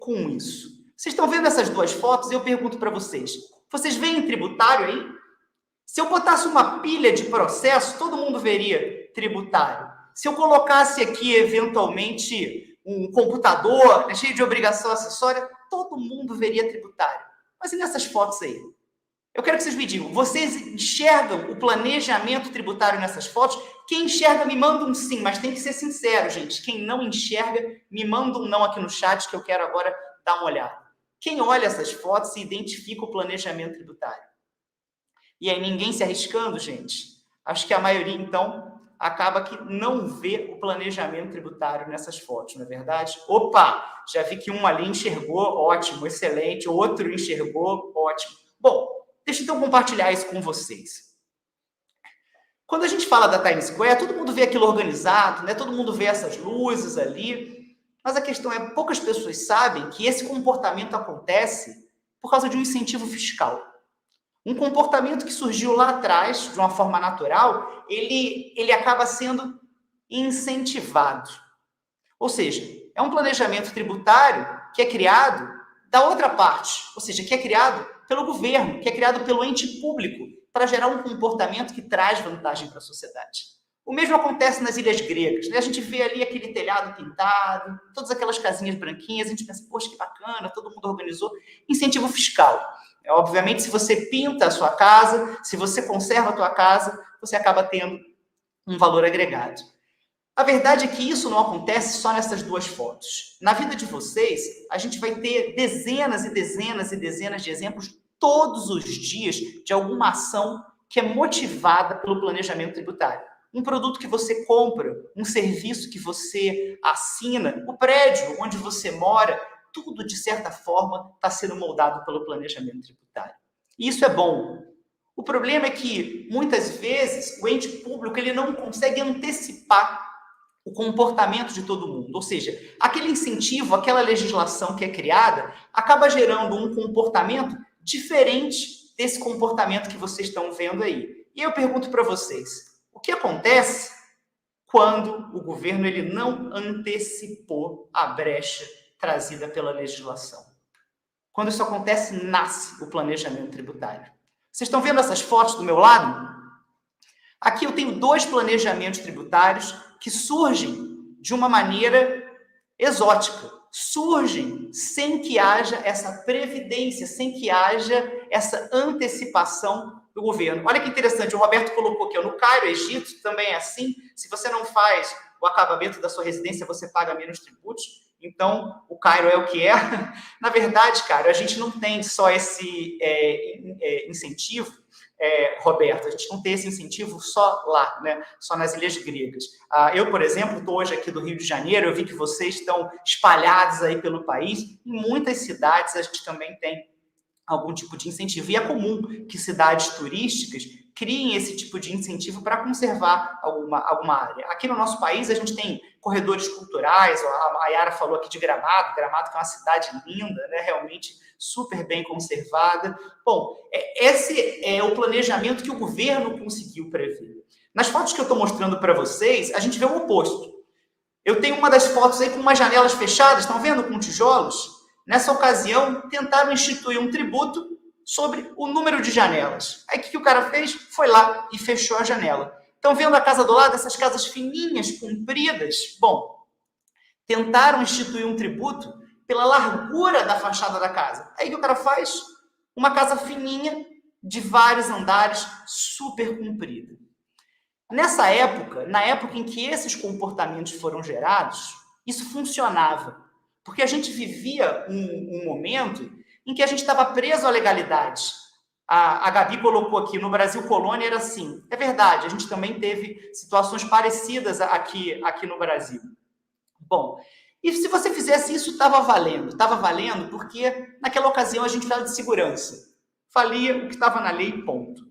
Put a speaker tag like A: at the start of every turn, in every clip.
A: com isso? Vocês estão vendo essas duas fotos? Eu pergunto para vocês. Vocês veem tributário aí? Se eu botasse uma pilha de processo, todo mundo veria tributário. Se eu colocasse aqui, eventualmente, um computador, né, cheio de obrigação acessória, todo mundo veria tributário. Mas e nessas fotos aí? Eu quero que vocês me digam, vocês enxergam o planejamento tributário nessas fotos? Quem enxerga, me manda um sim, mas tem que ser sincero, gente. Quem não enxerga, me manda um não aqui no chat, que eu quero agora dar uma olhada. Quem olha essas fotos e identifica o planejamento tributário? E aí, ninguém se arriscando, gente? Acho que a maioria, então, acaba que não vê o planejamento tributário nessas fotos, não é verdade? Opa! Já vi que um ali enxergou, ótimo, excelente. Outro enxergou, ótimo. Bom, deixa eu então compartilhar isso com vocês. Quando a gente fala da Times Square, todo mundo vê aquilo organizado, né? Todo mundo vê essas luzes ali. Mas a questão é, poucas pessoas sabem que esse comportamento acontece por causa de um incentivo fiscal. Um comportamento que surgiu lá atrás, de uma forma natural, ele acaba sendo incentivado. Ou seja, é um planejamento tributário que é criado da outra parte, ou seja, que é criado pelo governo, que é criado pelo ente público, para gerar um comportamento que traz vantagem para a sociedade. O mesmo acontece nas ilhas gregas, né? A gente vê ali aquele telhado pintado, todas aquelas casinhas branquinhas, a gente pensa, poxa, que bacana, todo mundo organizou. Incentivo fiscal. Obviamente, se você pinta a sua casa, se você conserva a tua casa, você acaba tendo um valor agregado. A verdade é que isso não acontece só nessas duas fotos. Na vida de vocês, a gente vai ter dezenas e dezenas e dezenas de exemplos todos os dias de alguma ação que é motivada pelo planejamento tributário. Um produto que você compra, um serviço que você assina, o prédio onde você mora, tudo, de certa forma, está sendo moldado pelo planejamento tributário. E isso é bom. O problema é que, muitas vezes, o ente público ele não consegue antecipar o comportamento de todo mundo. Ou seja, aquele incentivo, aquela legislação que é criada, acaba gerando um comportamento diferente desse comportamento que vocês estão vendo aí. E eu pergunto para vocês, o que acontece quando o governo ele não antecipou a brecha trazida pela legislação? Quando isso acontece, nasce o planejamento tributário. Vocês estão vendo essas fotos do meu lado? Aqui eu tenho dois planejamentos tributários que surgem de uma maneira exótica. Surgem sem que haja essa previdência, sem que haja essa antecipação do governo. Olha que interessante, o Roberto colocou aqui, no Cairo, Egito, também é assim. Se você não faz o acabamento da sua residência, você paga menos tributos. Então, o Cairo é o que é. Na verdade, Cairo, a gente não tem só esse incentivo, Roberto, a gente não tem esse incentivo só lá, né? Só nas ilhas gregas. Eu, por exemplo, estou hoje aqui do Rio de Janeiro, eu vi que vocês estão espalhados aí pelo país. Em muitas cidades a gente também tem algum tipo de incentivo. E é comum que cidades turísticas criem esse tipo de incentivo para conservar alguma área. Aqui no nosso país a gente tem corredores culturais, a Mayara falou aqui de Gramado, Gramado que é uma cidade linda, né? Realmente super bem conservada. Bom, esse é o planejamento que o governo conseguiu prever. Nas fotos que eu estou mostrando para vocês, a gente vê o oposto. Eu tenho uma das fotos aí com umas janelas fechadas, estão vendo, com tijolos? Nessa ocasião, tentaram instituir um tributo sobre o número de janelas. Aí o que o cara fez? Foi lá e fechou a janela. Estão vendo a casa do lado, essas casas fininhas, compridas? Bom, tentaram instituir um tributo pela largura da fachada da casa. Aí o que o cara faz? Uma casa fininha, de vários andares, super comprida. Nessa época, na época em que esses comportamentos foram gerados, isso funcionava. Porque a gente vivia um momento em que a gente estava preso à legalidade. A Gabi colocou aqui, no Brasil colônia era assim. É verdade, a gente também teve situações parecidas aqui no Brasil. Bom, e se você fizesse isso, estava valendo. Estava valendo porque, naquela ocasião, a gente falava de segurança. Valia o que estava na lei, ponto.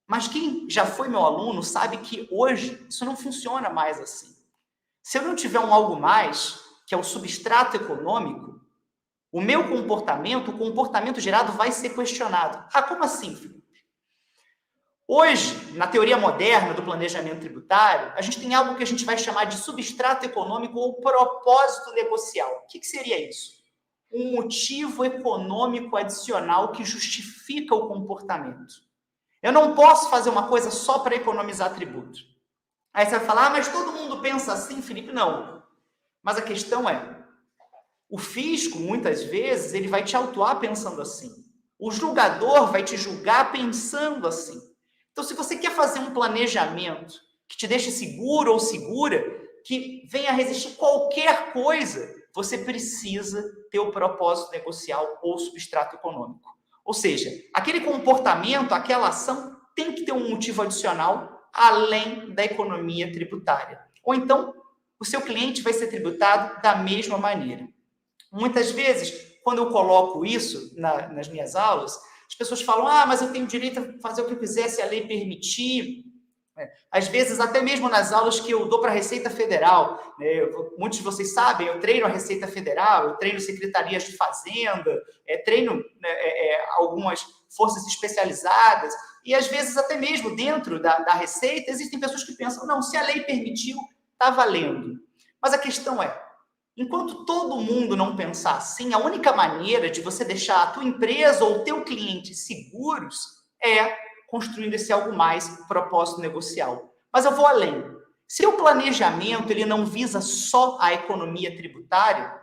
A: Mas quem já foi meu aluno sabe que hoje isso não funciona mais assim. Se eu não tiver um algo mais, que é o substrato econômico, o meu comportamento, o comportamento gerado vai ser questionado. Ah, como assim, Felipe? Hoje, na teoria moderna do planejamento tributário, a gente tem algo que a gente vai chamar de substrato econômico ou propósito negocial. O que seria isso? um motivo econômico adicional que justifica o comportamento. Eu não posso fazer uma coisa só para economizar tributo. Aí você vai falar, mas todo mundo pensa assim, Felipe? Não. Mas a questão é, o fisco, muitas vezes, ele vai te autuar pensando assim. O julgador vai te julgar pensando assim. Então, se você quer fazer um planejamento que te deixe seguro ou segura, que venha resistir qualquer coisa, você precisa ter o propósito negocial ou substrato econômico. Ou seja, aquele comportamento, aquela ação tem que ter um motivo adicional além da economia tributária. Ou então, o seu cliente vai ser tributado da mesma maneira. Muitas vezes, quando eu coloco isso nas minhas aulas, as pessoas falam, mas eu tenho direito a fazer o que eu quiser se a lei permitir. Às vezes, até mesmo nas aulas que eu dou para a Receita Federal, muitos de vocês sabem, eu treino a Receita Federal, eu treino secretarias de Fazenda, treino algumas forças especializadas, e às vezes até mesmo dentro da Receita, existem pessoas que pensam, não, se a lei permitiu, está valendo. Mas a questão é, enquanto todo mundo não pensar assim, a única maneira de você deixar a tua empresa ou o teu cliente seguros é construindo esse algo mais, propósito negocial. Mas eu vou além. Se o planejamento ele não visa só a economia tributária,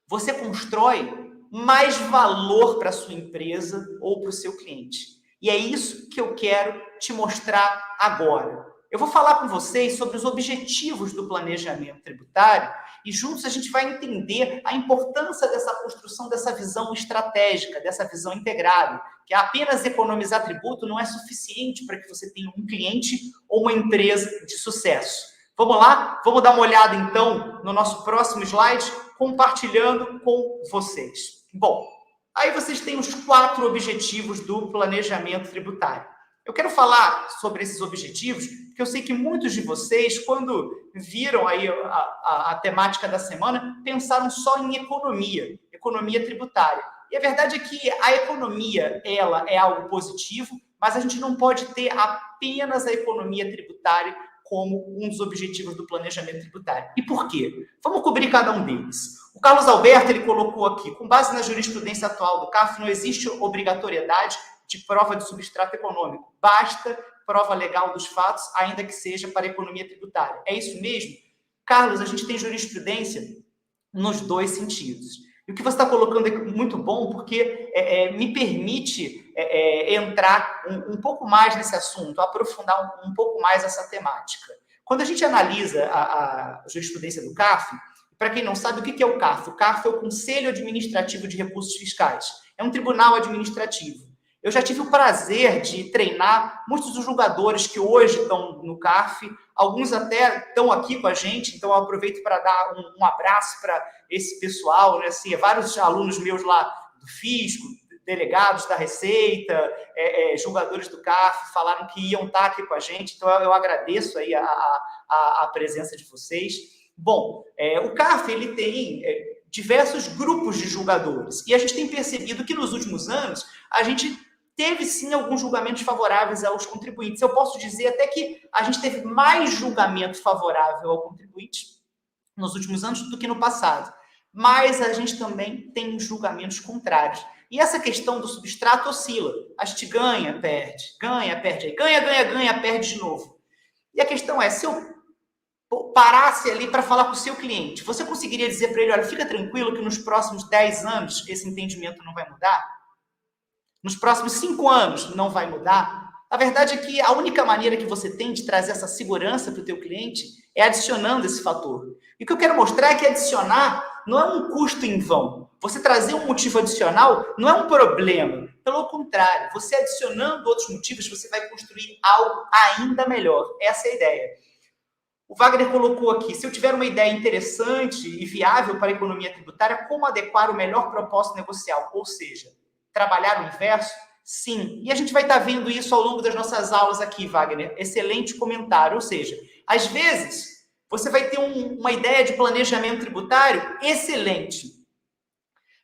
A: você constrói mais valor para a sua empresa ou para o seu cliente. E é isso que eu quero te mostrar agora. Eu vou falar com vocês sobre os objetivos do planejamento tributário e juntos a gente vai entender a importância dessa construção, dessa visão estratégica, dessa visão integrada, que apenas economizar tributo não é suficiente para que você tenha um cliente ou uma empresa de sucesso. Vamos lá? Vamos dar uma olhada, então, no nosso próximo slide, compartilhando com vocês. Bom, aí vocês têm os 4 objetivos do planejamento tributário. Eu quero falar sobre esses objetivos, porque eu sei que muitos de vocês, quando viram aí a temática da semana, pensaram só em economia tributária. E a verdade é que a economia, ela é algo positivo, mas a gente não pode ter apenas a economia tributária como um dos objetivos do planejamento tributário. E por quê? Vamos cobrir cada um deles. O Carlos Alberto, ele colocou aqui, com base na jurisprudência atual do CARF, não existe obrigatoriedade de prova de substrato econômico. Basta prova legal dos fatos, ainda que seja para a economia tributária. É isso mesmo? Carlos, a gente tem jurisprudência nos 2 sentidos. E o que você está colocando é muito bom, porque me permite entrar um pouco mais nesse assunto, aprofundar um pouco mais essa temática. Quando a gente analisa a jurisprudência do CARF, para quem não sabe, o que é o CARF? O CARF é o Conselho Administrativo de Recursos Fiscais. É um tribunal administrativo. Eu já tive o prazer de treinar muitos dos julgadores que hoje estão no CARF, alguns até estão aqui com a gente, então eu aproveito para dar um abraço para esse pessoal, né? Assim, vários alunos meus lá do Fisco, delegados da Receita, julgadores do CARF, falaram que iam estar aqui com a gente, então eu agradeço aí a presença de vocês. Bom, o CARF ele tem diversos grupos de julgadores, e a gente tem percebido que nos últimos anos a gente teve sim alguns julgamentos favoráveis aos contribuintes. Eu posso dizer até que a gente teve mais julgamento favorável ao contribuinte nos últimos anos do que no passado. Mas a gente também tem julgamentos contrários. E essa questão do substrato oscila. A gente ganha, perde, aí ganha, perde de novo. E a questão é, se eu parasse ali para falar com o seu cliente, você conseguiria dizer para ele, olha, fica tranquilo que nos próximos 10 anos esse entendimento não vai mudar? Nos próximos 5 anos não vai mudar? A verdade é que a única maneira que você tem de trazer essa segurança para o teu cliente é adicionando esse fator. E o que eu quero mostrar é que adicionar não é um custo em vão. Você trazer um motivo adicional não é um problema. Pelo contrário, você adicionando outros motivos, você vai construir algo ainda melhor. Essa é a ideia. O Wagner colocou aqui, se eu tiver uma ideia interessante e viável para a economia tributária, como adequar o melhor propósito negocial? Ou seja, trabalhar o inverso? Sim. E a gente vai estar vendo isso ao longo das nossas aulas aqui, Wagner. Excelente comentário. Ou seja, às vezes, você vai ter uma ideia de planejamento tributário excelente,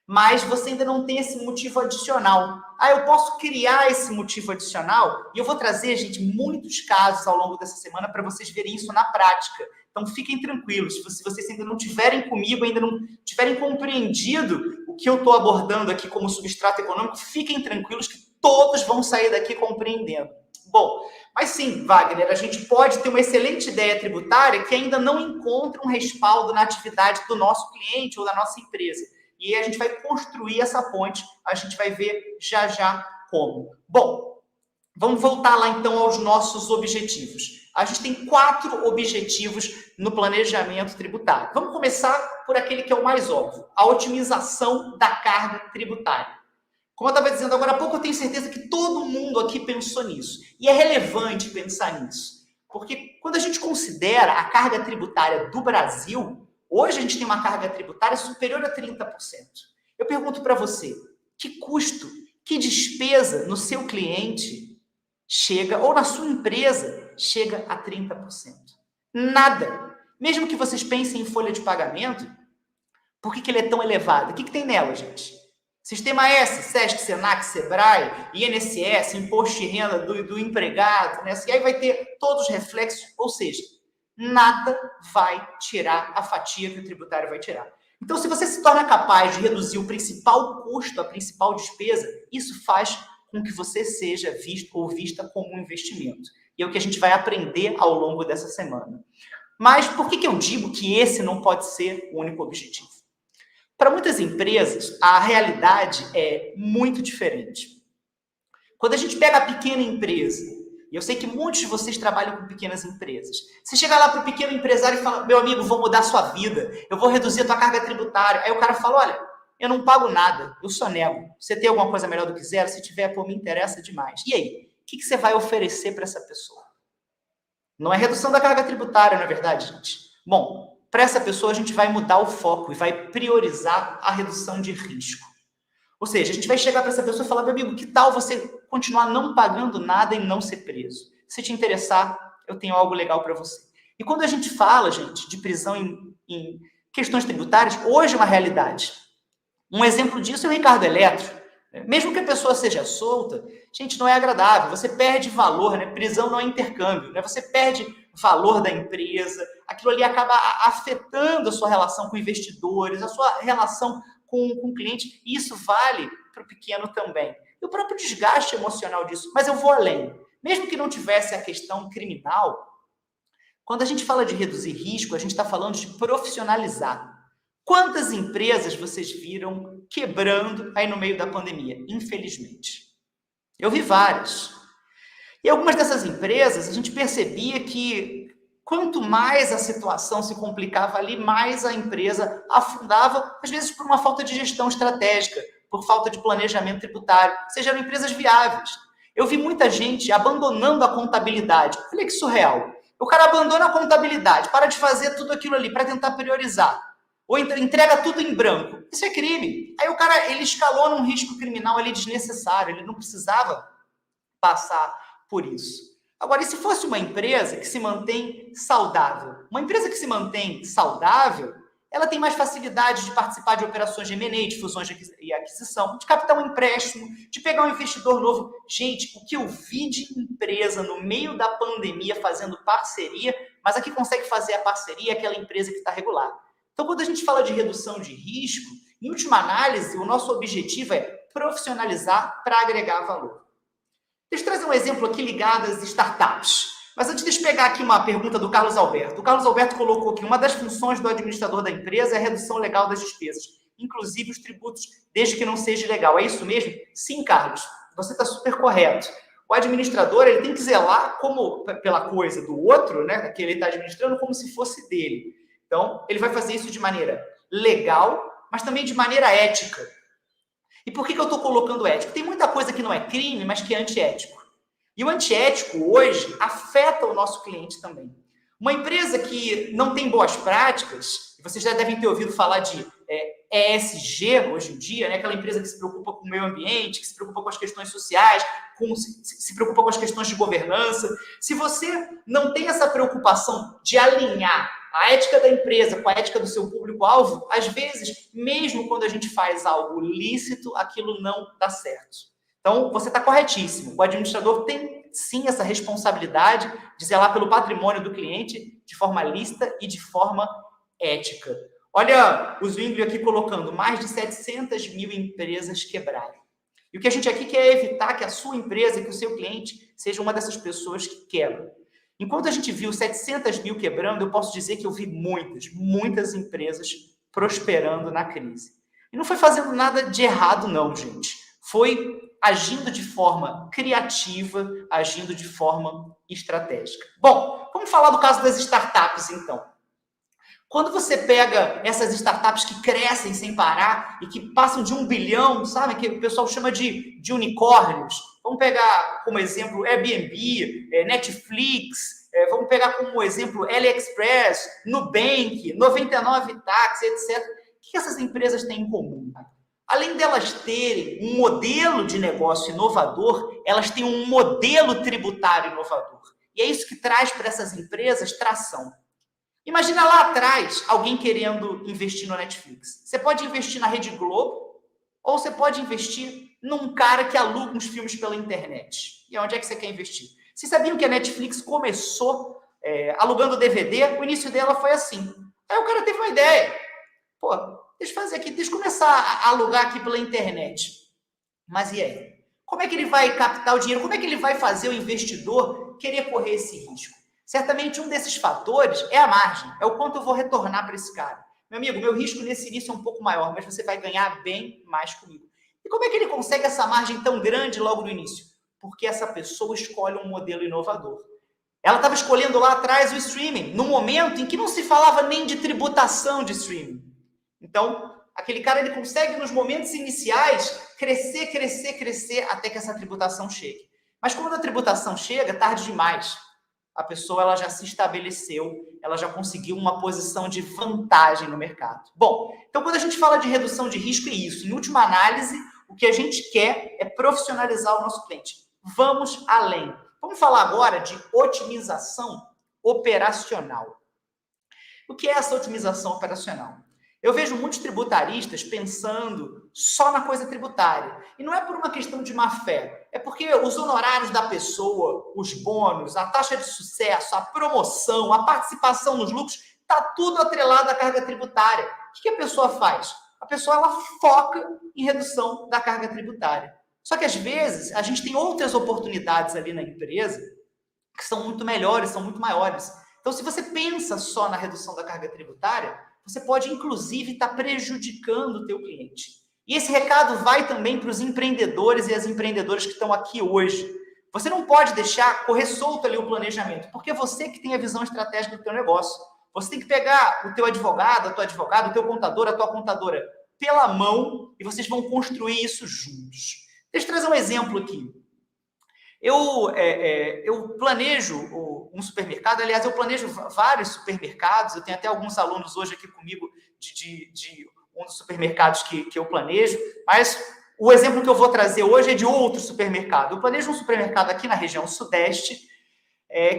A: mas você ainda não tem esse motivo adicional. Eu posso criar esse motivo adicional e eu vou trazer, gente, muitos casos ao longo dessa semana para vocês verem isso na prática. Então, fiquem tranquilos. Se vocês ainda não tiverem comigo, ainda não tiverem compreendido o que eu estou abordando aqui como substrato econômico, fiquem tranquilos que todos vão sair daqui compreendendo. Bom, mas sim, Wagner, a gente pode ter uma excelente ideia tributária que ainda não encontra um respaldo na atividade do nosso cliente ou da nossa empresa. E a gente vai construir essa ponte, a gente vai ver já já como. Bom, vamos voltar lá então aos nossos objetivos. A gente tem 4 objetivos no planejamento tributário. Vamos começar por aquele que é o mais óbvio, a otimização da carga tributária. Como eu estava dizendo agora há pouco, eu tenho certeza que todo mundo aqui pensou nisso. E é relevante pensar nisso. Porque quando a gente considera a carga tributária do Brasil, hoje a gente tem uma carga tributária superior a 30%. Eu pergunto para você, que custo, que despesa no seu cliente chega, ou na sua empresa, chega a 30%? Nada. Mesmo que vocês pensem em folha de pagamento, por que ele é tão elevado? O que tem nela, gente? Sistema S, SESC, SENAC, SEBRAE, INSS, Imposto de Renda do empregado, né? E aí vai ter todos os reflexos, ou seja, nada vai tirar a fatia que o tributário vai tirar. Então, se você se torna capaz de reduzir o principal custo, a principal despesa, isso faz com que você seja visto ou vista como um investimento. E é o que a gente vai aprender ao longo dessa semana. Mas por que eu digo que esse não pode ser o único objetivo? Para muitas empresas, a realidade é muito diferente. Quando a gente pega a pequena empresa, e eu sei que muitos de vocês trabalham com pequenas empresas, você chega lá para o pequeno empresário e fala, meu amigo, vou mudar a sua vida, eu vou reduzir a tua carga tributária. Aí o cara fala, olha, eu não pago nada, eu só nego. Você tem alguma coisa melhor do que zero? Se tiver, pô, me interessa demais. E aí, o que você vai oferecer para essa pessoa? Não é redução da carga tributária, não é verdade, gente? Bom, para essa pessoa, a gente vai mudar o foco e vai priorizar a redução de risco. Ou seja, a gente vai chegar para essa pessoa e falar, meu amigo, que tal você continuar não pagando nada e não ser preso? Se te interessar, eu tenho algo legal para você. E quando a gente fala, gente, de prisão em questões tributárias, hoje é uma realidade. Um exemplo disso é o Ricardo Eletro. Mesmo que a pessoa seja solta, gente, não é agradável. Você perde valor, né? Prisão não é intercâmbio, né? Você perde valor da empresa. Aquilo ali acaba afetando a sua relação com investidores, a sua relação com o cliente. E isso vale para o pequeno também. E o próprio desgaste emocional disso. Mas eu vou além. Mesmo que não tivesse a questão criminal, quando a gente fala de reduzir risco, a gente está falando de profissionalizar. Quantas empresas vocês viram quebrando aí no meio da pandemia? Infelizmente. Eu vi várias. E algumas dessas empresas, a gente percebia que quanto mais a situação se complicava ali, mais a empresa afundava, às vezes por uma falta de gestão estratégica, por falta de planejamento tributário. Ou seja, eram empresas viáveis. Eu vi muita gente abandonando a contabilidade. Olha que surreal. O cara abandona a contabilidade, para de fazer tudo aquilo ali para tentar priorizar. Ou entrega tudo em branco. Isso é crime. Aí o cara, ele escalou num risco criminal ali desnecessário. Ele não precisava passar por isso. Agora, e se fosse uma empresa que se mantém saudável? Uma empresa que se mantém saudável, ela tem mais facilidade de participar de operações de M&A, de fusões e aquisição, de captar um empréstimo, de pegar um investidor novo. Gente, o que eu vi de empresa no meio da pandemia fazendo parceria, mas a que consegue fazer a parceria é aquela empresa que está regular. Então, quando a gente fala de redução de risco, em última análise, o nosso objetivo é profissionalizar para agregar valor. Deixa eu trazer um exemplo aqui ligado às startups. Mas antes, deixa eu pegar aqui uma pergunta do Carlos Alberto. O Carlos Alberto colocou aqui, uma das funções do administrador da empresa é a redução legal das despesas, inclusive os tributos, desde que não seja ilegal. É isso mesmo? Sim, Carlos, você está super correto. O administrador, ele tem que zelar pela coisa do outro, né, que ele está administrando, como se fosse dele. Então, ele vai fazer isso de maneira legal, mas também de maneira ética. E por que eu estou colocando ético? Tem muita coisa que não é crime, mas que é antiético. E o antiético, hoje, afeta o nosso cliente também. Uma empresa que não tem boas práticas, vocês já devem ter ouvido falar de ESG hoje em dia, né? Aquela empresa que se preocupa com o meio ambiente, que se preocupa com as questões sociais, se preocupa com as questões de governança. Se você não tem essa preocupação de alinhar a ética da empresa com a ética do seu público-alvo, às vezes, mesmo quando a gente faz algo lícito, aquilo não dá certo. Então, você está corretíssimo. O administrador tem, sim, essa responsabilidade de zelar pelo patrimônio do cliente de forma lícita e de forma ética. Olha o Zwingli aqui colocando, mais de 700 mil empresas quebraram. E o que a gente aqui quer é evitar que a sua empresa, que o seu cliente, seja uma dessas pessoas que quebram. Enquanto a gente viu 700 mil quebrando, eu posso dizer que eu vi muitas empresas prosperando na crise. E não foi fazendo nada de errado, não, gente. Foi agindo de forma criativa, agindo de forma estratégica. Bom, vamos falar do caso das startups, então. Quando você pega essas startups que crescem sem parar e que passam de 1 bilhão, sabe? Que o pessoal chama de unicórnios. Vamos pegar como exemplo Airbnb, Netflix, vamos pegar como exemplo AliExpress, Nubank, 99 Táxi, etc. O que essas empresas têm em comum? Além delas terem um modelo de negócio inovador, elas têm um modelo tributário inovador. E é isso que traz para essas empresas tração. Imagina lá atrás alguém querendo investir no Netflix. Você pode investir na Rede Globo ou você pode investir num cara que aluga uns filmes pela internet. E onde é que você quer investir? Vocês sabiam que a Netflix começou alugando DVD? O início dela foi assim. Aí o cara teve uma ideia. Pô, deixa eu fazer aqui, deixa eu começar a alugar aqui pela internet. Mas e aí? Como é que ele vai captar o dinheiro? Como é que ele vai fazer o investidor querer correr esse risco? Certamente um desses fatores é a margem, é o quanto eu vou retornar para esse cara. Meu amigo, meu risco nesse início é um pouco maior, mas você vai ganhar bem mais comigo. E como é que ele consegue essa margem tão grande logo no início? Porque essa pessoa escolhe um modelo inovador. Ela estava escolhendo lá atrás o streaming, no momento em que não se falava nem de tributação de streaming. Então, aquele cara ele consegue nos momentos iniciais crescer até que essa tributação chegue. Mas quando a tributação chega, tarde demais. A pessoa ela já se estabeleceu, ela já conseguiu uma posição de vantagem no mercado. Bom, então quando a gente fala de redução de risco, é isso. Em última análise, o que a gente quer é profissionalizar o nosso cliente. Vamos além. Vamos falar agora de otimização operacional. O que é essa otimização operacional? Eu vejo muitos tributaristas pensando só na coisa tributária. E não é por uma questão de má fé. É porque os honorários da pessoa, os bônus, a taxa de sucesso, a promoção, a participação nos lucros, está tudo atrelado à carga tributária. O que a pessoa faz? A pessoa ela foca em redução da carga tributária. Só que, às vezes, a gente tem outras oportunidades ali na empresa que são muito melhores, são muito maiores. Então, se você pensa só na redução da carga tributária, você pode, inclusive, estar prejudicando o teu cliente. E esse recado vai também para os empreendedores e as empreendedoras que estão aqui hoje. Você não pode deixar correr solto ali o planejamento, porque é você que tem a visão estratégica do teu negócio. Você tem que pegar o teu advogado, a tua advogada, o teu contador, a tua contadora pela mão e vocês vão construir isso juntos. Deixa eu trazer um exemplo aqui. Eu planejo um supermercado, aliás, eu planejo vários supermercados, eu tenho até alguns alunos hoje aqui comigo de um dos supermercados que eu planejo, mas o exemplo que eu vou trazer hoje é de outro supermercado. Eu planejo um supermercado aqui na região sudeste,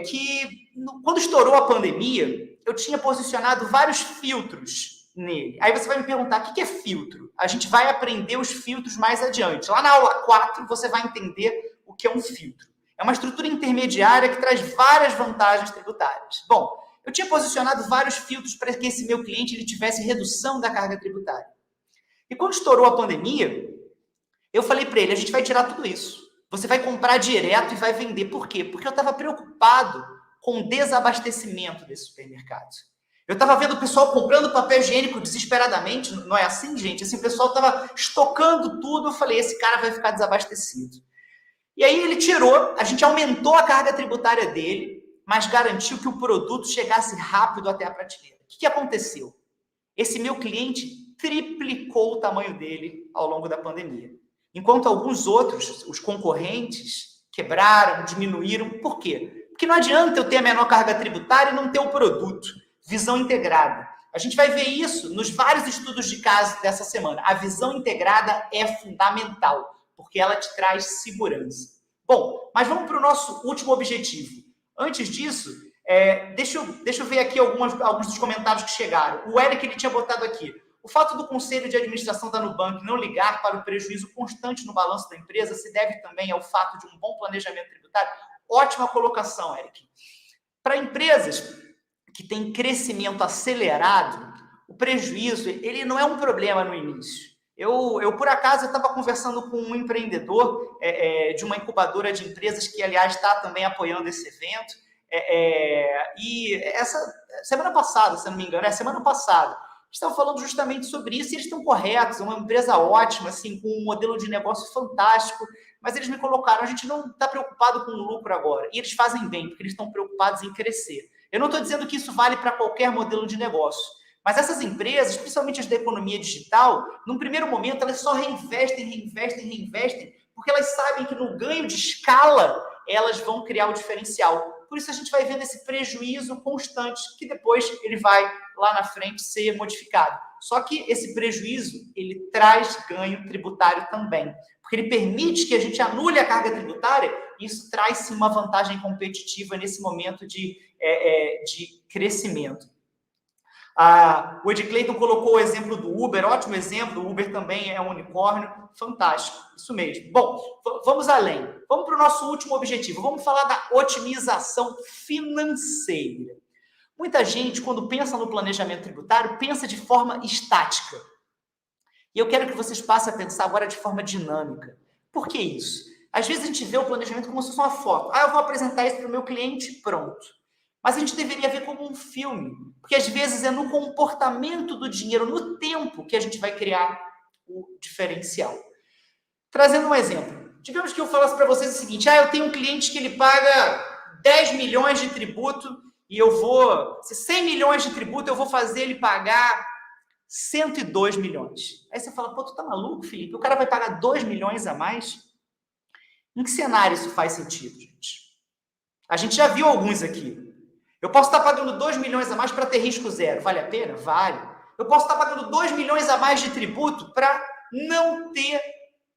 A: que quando estourou a pandemia, eu tinha posicionado vários filtros nele. Aí você vai me perguntar, o que é filtro? A gente vai aprender os filtros mais adiante. Lá na aula 4, você vai entender o que é um filtro. É uma estrutura intermediária que traz várias vantagens tributárias. Bom, eu tinha posicionado vários filtros para que esse meu cliente ele tivesse redução da carga tributária. E quando estourou a pandemia, eu falei para ele, a gente vai tirar tudo isso. Você vai comprar direto e vai vender. Por quê? Porque eu estava preocupado com o desabastecimento desse supermercado. Eu estava vendo o pessoal comprando papel higiênico desesperadamente. Não é assim, gente? Assim, o pessoal estava estocando tudo. Eu falei, esse cara vai ficar desabastecido. E aí ele tirou, a gente aumentou a carga tributária dele, mas garantiu que o produto chegasse rápido até a prateleira. O que aconteceu? Esse meu cliente triplicou o tamanho dele ao longo da pandemia. Enquanto alguns outros, os concorrentes, quebraram, diminuíram. Por quê? Porque não adianta eu ter a menor carga tributária e não ter o produto. Visão integrada. A gente vai ver isso nos vários estudos de caso dessa semana. A visão integrada é fundamental, porque ela te traz segurança. Bom, mas vamos para o nosso último objetivo. Antes disso, deixa eu ver aqui alguns dos comentários que chegaram. O Eric ele tinha botado aqui. O fato do Conselho de Administração da Nubank não ligar para o prejuízo constante no balanço da empresa se deve também ao fato de um bom planejamento tributário? Ótima colocação, Eric. Para empresas que têm crescimento acelerado, o prejuízo, ele não é um problema no início. Eu por acaso, estava conversando com um empreendedor de uma incubadora de empresas que, aliás, está também apoiando esse evento. E essa semana passada, se eu não me engano, semana passada, estão falando justamente sobre isso, e eles estão corretos, é uma empresa ótima, assim, com um modelo de negócio fantástico, mas eles me colocaram, a gente não está preocupado com o lucro agora, e eles fazem bem, porque eles estão preocupados em crescer. Eu não estou dizendo que isso vale para qualquer modelo de negócio, mas essas empresas, principalmente as da economia digital, num primeiro momento, elas só reinvestem, porque elas sabem que no ganho de escala, elas vão criar o diferencial. Por isso a gente vai vendo esse prejuízo constante, que depois ele vai lá na frente ser modificado. Só que esse prejuízo, ele traz ganho tributário também, porque ele permite que a gente anule a carga tributária, e isso traz sim uma vantagem competitiva nesse momento de crescimento. O Ed Clayton colocou o exemplo do Uber, ótimo exemplo, o Uber também é um unicórnio, fantástico, isso mesmo. Bom, vamos além, vamos para o nosso último objetivo, vamos falar da otimização financeira. Muita gente, quando pensa no planejamento tributário, pensa de forma estática. E eu quero que vocês passem a pensar agora de forma dinâmica. Por que isso? Às vezes a gente vê o planejamento como se fosse uma foto. Eu vou apresentar isso para o meu cliente, pronto. Mas a gente deveria ver como um filme, porque às vezes é no comportamento do dinheiro, no tempo, que a gente vai criar o diferencial. Trazendo um exemplo. Digamos que eu falasse para vocês o seguinte, eu tenho um cliente que ele paga 10 milhões de tributo e se 100 milhões de tributo, eu vou fazer ele pagar 102 milhões. Aí você fala, tu tá maluco, Felipe? O cara vai pagar 2 milhões a mais? Em que cenário isso faz sentido, gente? A gente já viu alguns aqui. Eu posso estar pagando 2 milhões a mais para ter risco zero. Vale a pena? Vale. Eu posso estar pagando 2 milhões a mais de tributo para não ter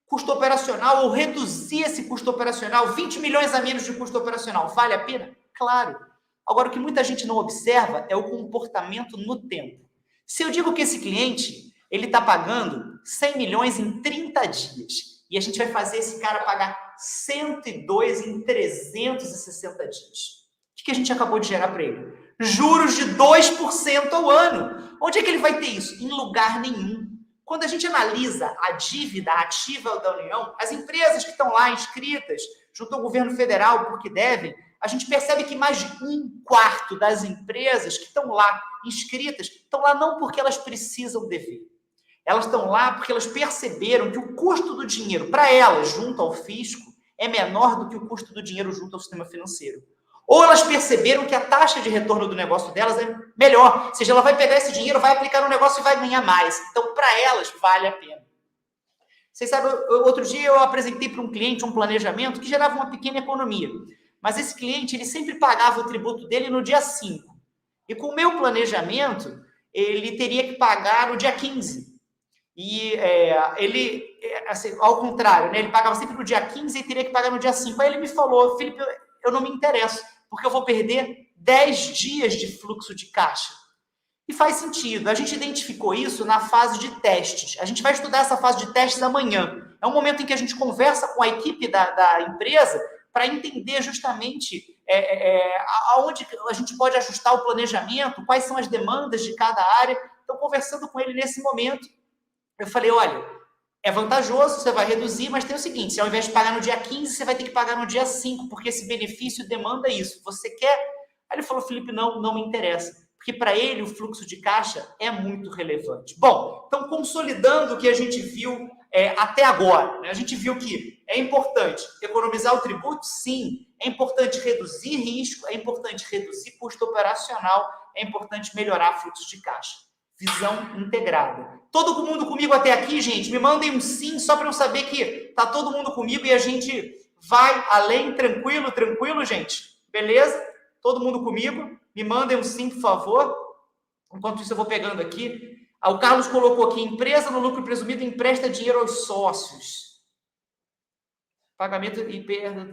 A: custo operacional ou reduzir esse custo operacional, 20 milhões a menos de custo operacional. Vale a pena? Claro. Agora, o que muita gente não observa é o comportamento no tempo. Se eu digo que esse cliente ele está pagando 100 milhões em 30 dias e a gente vai fazer esse cara pagar 102 em 360 dias, o que a gente acabou de gerar para ele? Juros de 2% ao ano. Onde é que ele vai ter isso? Em lugar nenhum. Quando a gente analisa a dívida ativa da União, as empresas que estão lá inscritas junto ao governo federal porque devem, a gente percebe que mais de 1/4 das empresas que estão lá inscritas estão lá não porque elas precisam dever. Elas estão lá porque elas perceberam que o custo do dinheiro para elas junto ao fisco é menor do que o custo do dinheiro junto ao sistema financeiro. Ou elas perceberam que a taxa de retorno do negócio delas é melhor. Ou seja, ela vai pegar esse dinheiro, vai aplicar no negócio e vai ganhar mais. Então, para elas, vale a pena. Vocês sabem, outro dia eu apresentei para um cliente um planejamento que gerava uma pequena economia. Mas esse cliente, ele sempre pagava o tributo dele no dia 5. E com o meu planejamento, ele teria que pagar no dia 15. E ele, assim, ao contrário, né, ele pagava sempre no dia 15 e teria que pagar no dia 5. Aí ele me falou, Felipe, eu não me interesso, porque eu vou perder 10 dias de fluxo de caixa. E faz sentido. A gente identificou isso na fase de testes. A gente vai estudar essa fase de testes amanhã. É um momento em que a gente conversa com a equipe da empresa para entender justamente aonde a gente pode ajustar o planejamento, quais são as demandas de cada área. Então, conversando com ele nesse momento, eu falei, olha, é vantajoso, você vai reduzir, mas tem o seguinte, se ao invés de pagar no dia 15, você vai ter que pagar no dia 5, porque esse benefício demanda isso. Você quer? Aí ele falou, Felipe, não me interessa, porque para ele o fluxo de caixa é muito relevante. Bom, então consolidando o que a gente viu até agora, né? A gente viu que é importante economizar o tributo, sim, é importante reduzir risco, é importante reduzir custo operacional, é importante melhorar fluxo de caixa. Visão integrada. Todo mundo comigo até aqui, gente? Me mandem um sim, só para eu saber que tá todo mundo comigo e a gente vai além, tranquilo, gente? Beleza? Todo mundo comigo? Me mandem um sim, por favor. Enquanto isso, eu vou pegando aqui. O Carlos colocou aqui, empresa no lucro presumido empresta dinheiro aos sócios. Pagamento e perda,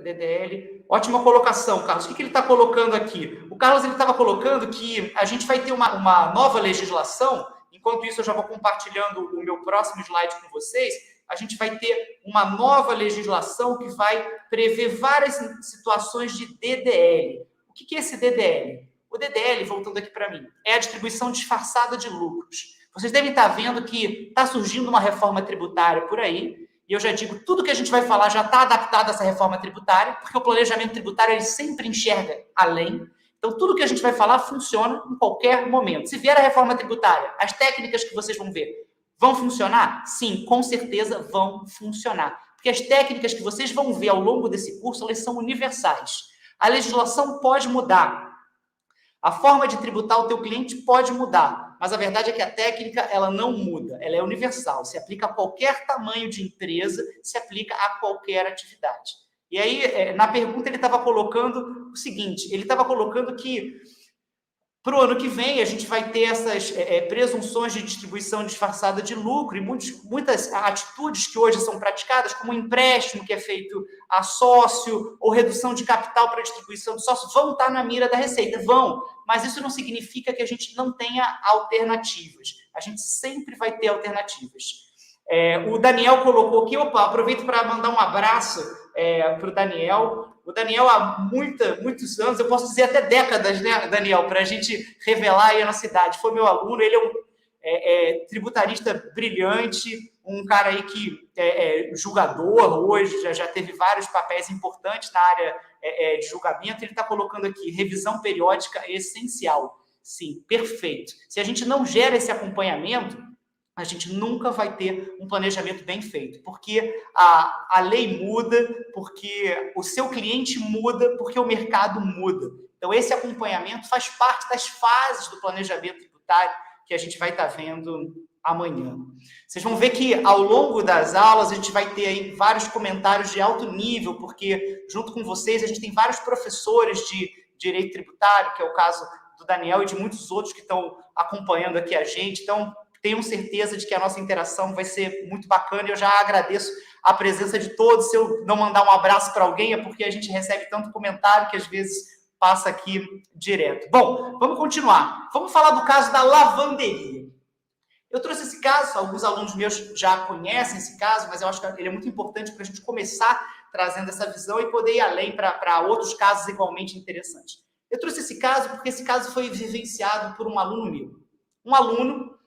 A: DDL. Ótima colocação, Carlos. O que ele está colocando aqui? O Carlos estava colocando que a gente vai ter uma nova legislação. Enquanto isso, eu já vou compartilhando o meu próximo slide com vocês. A gente vai ter uma nova legislação que vai prever várias situações de DDL. O que é esse DDL? O DDL, voltando aqui para mim, é a distribuição disfarçada de lucros. Vocês devem estar vendo que está surgindo uma reforma tributária por aí, e eu já digo, tudo que a gente vai falar já está adaptado a essa reforma tributária, porque o planejamento tributário ele sempre enxerga além. Então, tudo que a gente vai falar funciona em qualquer momento. Se vier a reforma tributária, as técnicas que vocês vão ver vão funcionar? Sim, com certeza vão funcionar. Porque as técnicas que vocês vão ver ao longo desse curso, elas são universais. A legislação pode mudar. A forma de tributar o teu cliente pode mudar. Mas a verdade é que a técnica, ela não muda. Ela é universal. Se aplica a qualquer tamanho de empresa, se aplica a qualquer atividade. E aí, na pergunta, ele estava colocando o seguinte, ele estava colocando que para o ano que vem a gente vai ter essas presunções de distribuição disfarçada de lucro e muitas atitudes que hoje são praticadas, como empréstimo que é feito a sócio ou redução de capital para distribuição de sócio, vão estar na mira da Receita, vão, mas isso não significa que a gente não tenha alternativas. A gente sempre vai ter alternativas. O Daniel colocou aqui, aproveito para mandar um abraço para o Daniel. O Daniel, há muitos anos, eu posso dizer até décadas, né, Daniel, para a gente revelar aí a nossa idade. Foi meu aluno, ele é um tributarista brilhante, um cara aí que é julgador hoje, já teve vários papéis importantes na área de julgamento. Ele está colocando aqui, revisão periódica é essencial. Sim, perfeito. Se a gente não gera esse acompanhamento, a gente nunca vai ter um planejamento bem feito, porque a lei muda, porque o seu cliente muda, porque o mercado muda. Então, esse acompanhamento faz parte das fases do planejamento tributário que a gente vai estar vendo amanhã. Vocês vão ver que, ao longo das aulas, a gente vai ter aí vários comentários de alto nível, porque, junto com vocês, a gente tem vários professores de direito tributário, que é o caso do Daniel e de muitos outros que estão acompanhando aqui a gente. Então, tenho certeza de que a nossa interação vai ser muito bacana e eu já agradeço a presença de todos. Se eu não mandar um abraço para alguém, é porque a gente recebe tanto comentário que às vezes passa aqui direto. Bom, vamos continuar. Vamos falar do caso da lavanderia. Eu trouxe esse caso, alguns alunos meus já conhecem esse caso, mas eu acho que ele é muito importante para a gente começar trazendo essa visão e poder ir além para outros casos igualmente interessantes. Eu trouxe esse caso porque esse caso foi vivenciado por um aluno meu. Um aluno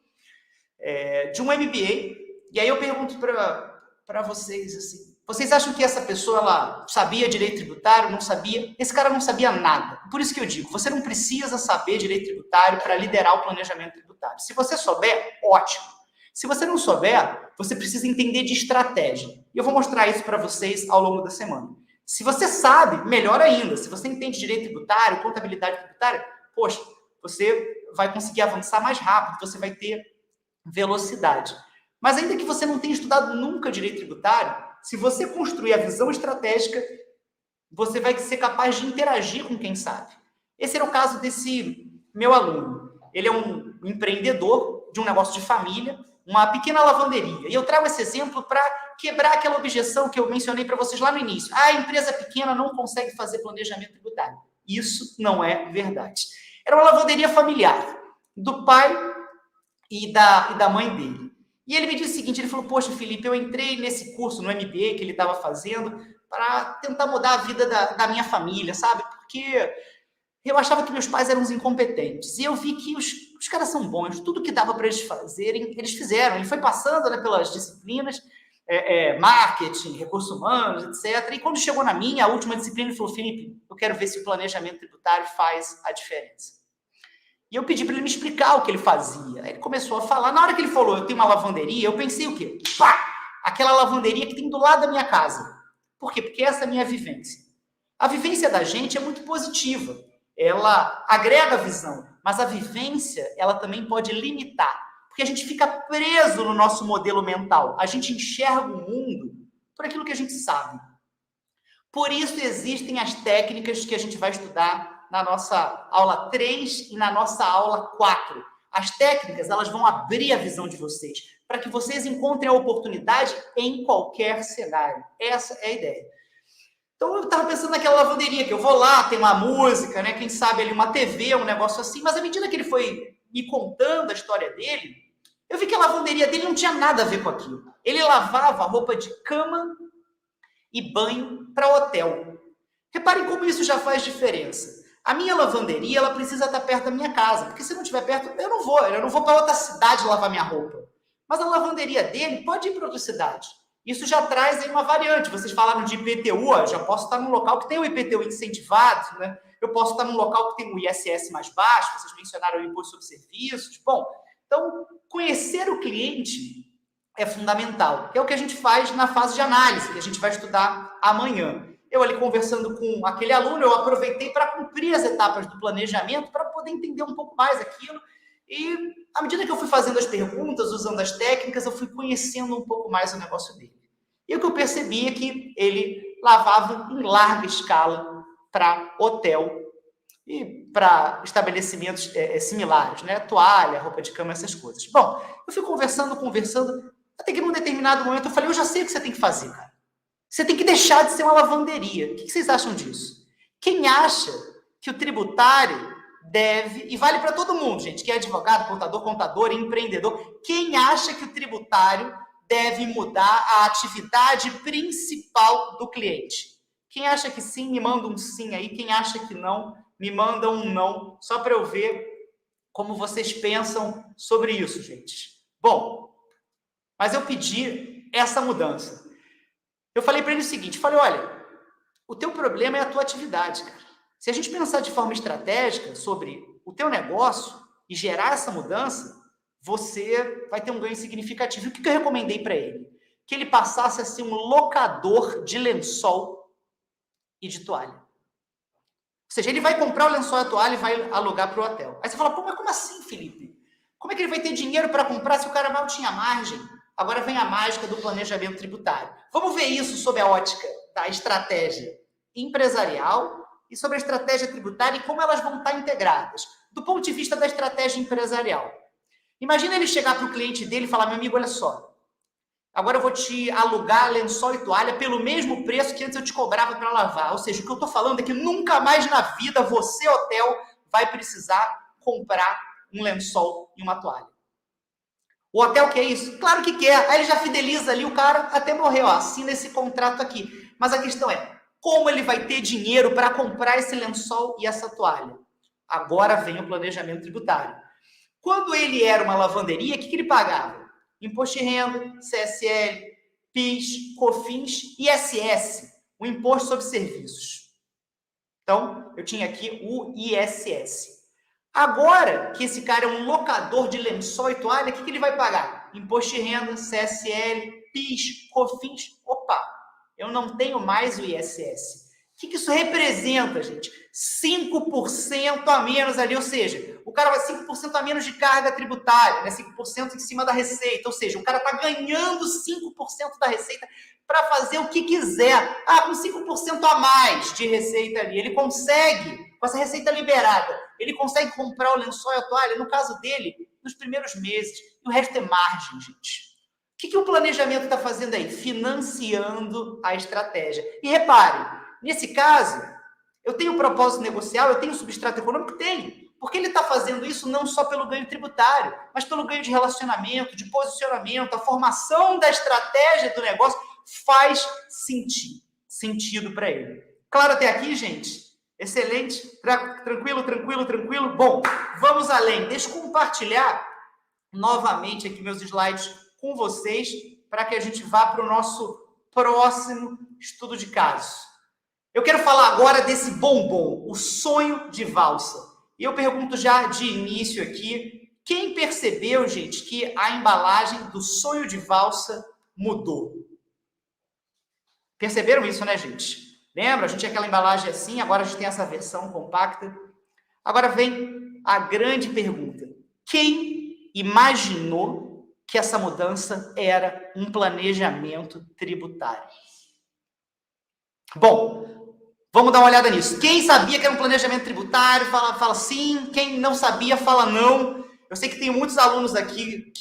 A: de um MBA, e aí eu pergunto para vocês assim, vocês acham que essa pessoa ela sabia direito tributário, não sabia? Esse cara não sabia nada. Por isso que eu digo, você não precisa saber direito tributário para liderar o planejamento tributário. Se você souber, ótimo. Se você não souber, você precisa entender de estratégia. E eu vou mostrar isso para vocês ao longo da semana. Se você sabe, melhor ainda. Se você entende direito tributário, contabilidade tributária, poxa, você vai conseguir avançar mais rápido, você vai ter velocidade. Mas ainda que você não tenha estudado nunca direito tributário, se você construir a visão estratégica, você vai ser capaz de interagir com quem sabe. Esse era o caso desse meu aluno. Ele é um empreendedor de um negócio de família, uma pequena lavanderia. E eu trago esse exemplo para quebrar aquela objeção que eu mencionei para vocês lá no início. A empresa pequena não consegue fazer planejamento tributário. Isso não é verdade. Era uma lavanderia familiar, do pai e da mãe dele. E ele me disse o seguinte, ele falou, poxa, Felipe, eu entrei nesse curso no MBA que ele estava fazendo para tentar mudar a vida da minha família, sabe? Porque eu achava que meus pais eram uns incompetentes. E eu vi que os caras são bons, tudo que dava para eles fazerem, eles fizeram. Ele foi passando, né, pelas disciplinas, marketing, recursos humanos, etc. E quando chegou na minha, a última disciplina, ele falou, Felipe, eu quero ver se o planejamento tributário faz a diferença. E eu pedi para ele me explicar o que ele fazia. Aí ele começou a falar. Na hora que ele falou, eu tenho uma lavanderia, eu pensei o quê? Pá! Aquela lavanderia que tem do lado da minha casa. Por quê? Porque essa é a minha vivência. A vivência da gente é muito positiva. Ela agrega a visão, mas a vivência, ela também pode limitar. Porque a gente fica preso no nosso modelo mental. A gente enxerga o mundo por aquilo que a gente sabe. Por isso existem as técnicas que a gente vai estudar na nossa aula 3 e na nossa aula 4. As técnicas, elas vão abrir a visão de vocês, para que vocês encontrem a oportunidade em qualquer cenário. Essa é a ideia. Então, eu estava pensando naquela lavanderia, que eu vou lá, tem uma música, né? Quem sabe ali uma TV, um negócio assim, mas à medida que ele foi me contando a história dele, eu vi que a lavanderia dele não tinha nada a ver com aquilo. Ele lavava roupa de cama e banho para hotel. Reparem como isso já faz diferença. A minha lavanderia, ela precisa estar perto da minha casa, porque se não estiver perto, eu não vou para outra cidade lavar minha roupa. Mas a lavanderia dele pode ir para outra cidade. Isso já traz aí uma variante. Vocês falaram de IPTU, eu já posso estar num local que tem o IPTU incentivado, né? Eu posso estar num local que tem o ISS mais baixo, vocês mencionaram o Imposto sobre Serviços. Bom, então, conhecer o cliente é fundamental, que é o que a gente faz na fase de análise, que a gente vai estudar amanhã. Eu ali conversando com aquele aluno, eu aproveitei para cumprir as etapas do planejamento, para poder entender um pouco mais aquilo. E à medida que eu fui fazendo as perguntas, usando as técnicas, eu fui conhecendo um pouco mais o negócio dele. E o que eu percebi é que ele lavava em larga escala para hotel e para estabelecimentos similares, né? Toalha, roupa de cama, essas coisas. Bom, eu fui conversando, até que num determinado momento eu falei, eu já sei o que você tem que fazer, cara. Você tem que deixar de ser uma lavanderia. O que vocês acham disso? Quem acha que o tributário deve, e vale para todo mundo, gente, que é advogado, contador, empreendedor, quem acha que o tributário deve mudar a atividade principal do cliente? Quem acha que sim, me manda um sim aí. Quem acha que não, me manda um não, só para eu ver como vocês pensam sobre isso, gente. Bom, mas eu pedi essa mudança. Eu falei para ele o seguinte, olha, o teu problema é a tua atividade, cara. Se a gente pensar de forma estratégica sobre o teu negócio e gerar essa mudança, você vai ter um ganho significativo. O que eu recomendei para ele? Que ele passasse a ser um locador de lençol e de toalha. Ou seja, ele vai comprar o lençol e a toalha e vai alugar para o hotel. Aí você fala, pô, mas como assim, Felipe? Como é que ele vai ter dinheiro para comprar se o cara mal tinha margem? Agora vem a mágica do planejamento tributário. Vamos ver isso sob a ótica da estratégia empresarial e sobre a estratégia tributária e como elas vão estar integradas. Do ponto de vista da estratégia empresarial. Imagina ele chegar para o cliente dele e falar, meu amigo, olha só, agora eu vou te alugar lençol e toalha pelo mesmo preço que antes eu te cobrava para lavar. Ou seja, o que eu estou falando é que nunca mais na vida você, hotel, vai precisar comprar um lençol e uma toalha. O hotel quer isso? Claro que quer. Aí ele já fideliza ali o cara até morrer. Ó, assina esse contrato aqui. Mas a questão é, como ele vai ter dinheiro para comprar esse lençol e essa toalha? Agora vem o planejamento tributário. Quando ele era uma lavanderia, o que ele pagava? Imposto de renda, CSL, PIS, COFINS e ISS, o Imposto sobre Serviços. Então, eu tinha aqui o ISS. Agora que esse cara é um locador de lençol e toalha, o que ele vai pagar? Imposto de renda, CSL, PIS, COFINS. Opa, eu não tenho mais o ISS. O que isso representa, gente? 5% a menos ali, ou seja, o cara vai 5% a menos de carga tributária, né? 5% em cima da receita, ou seja, o cara está ganhando 5% da receita para fazer o que quiser. Ah, com 5% a mais de receita ali, ele consegue, com essa receita liberada, ele consegue comprar o lençol e a toalha, no caso dele, nos primeiros meses, e o resto é margem, gente. O que o planejamento está fazendo aí? Financiando a estratégia. E repare, nesse caso, eu tenho propósito negocial, eu tenho substrato econômico? Tenho. Porque ele está fazendo isso não só pelo ganho tributário, mas pelo ganho de relacionamento, de posicionamento, a formação da estratégia do negócio faz sentido para ele. Claro até aqui, gente? Excelente? Tranquilo? Bom, vamos além. Deixa eu compartilhar novamente aqui meus slides com vocês para que a gente vá para o nosso próximo estudo de caso. Eu quero falar agora desse bombom, o sonho de valsa. E eu pergunto já de início aqui, quem percebeu, gente, que a embalagem do sonho de valsa mudou? Perceberam isso, né, gente? Lembra? A gente tinha aquela embalagem assim, agora a gente tem essa versão compacta. Agora vem a grande pergunta. Quem imaginou que essa mudança era um planejamento tributário? Bom, vamos dar uma olhada nisso. Quem sabia que era um planejamento tributário, fala sim. Quem não sabia, fala não. Eu sei que tem muitos alunos aqui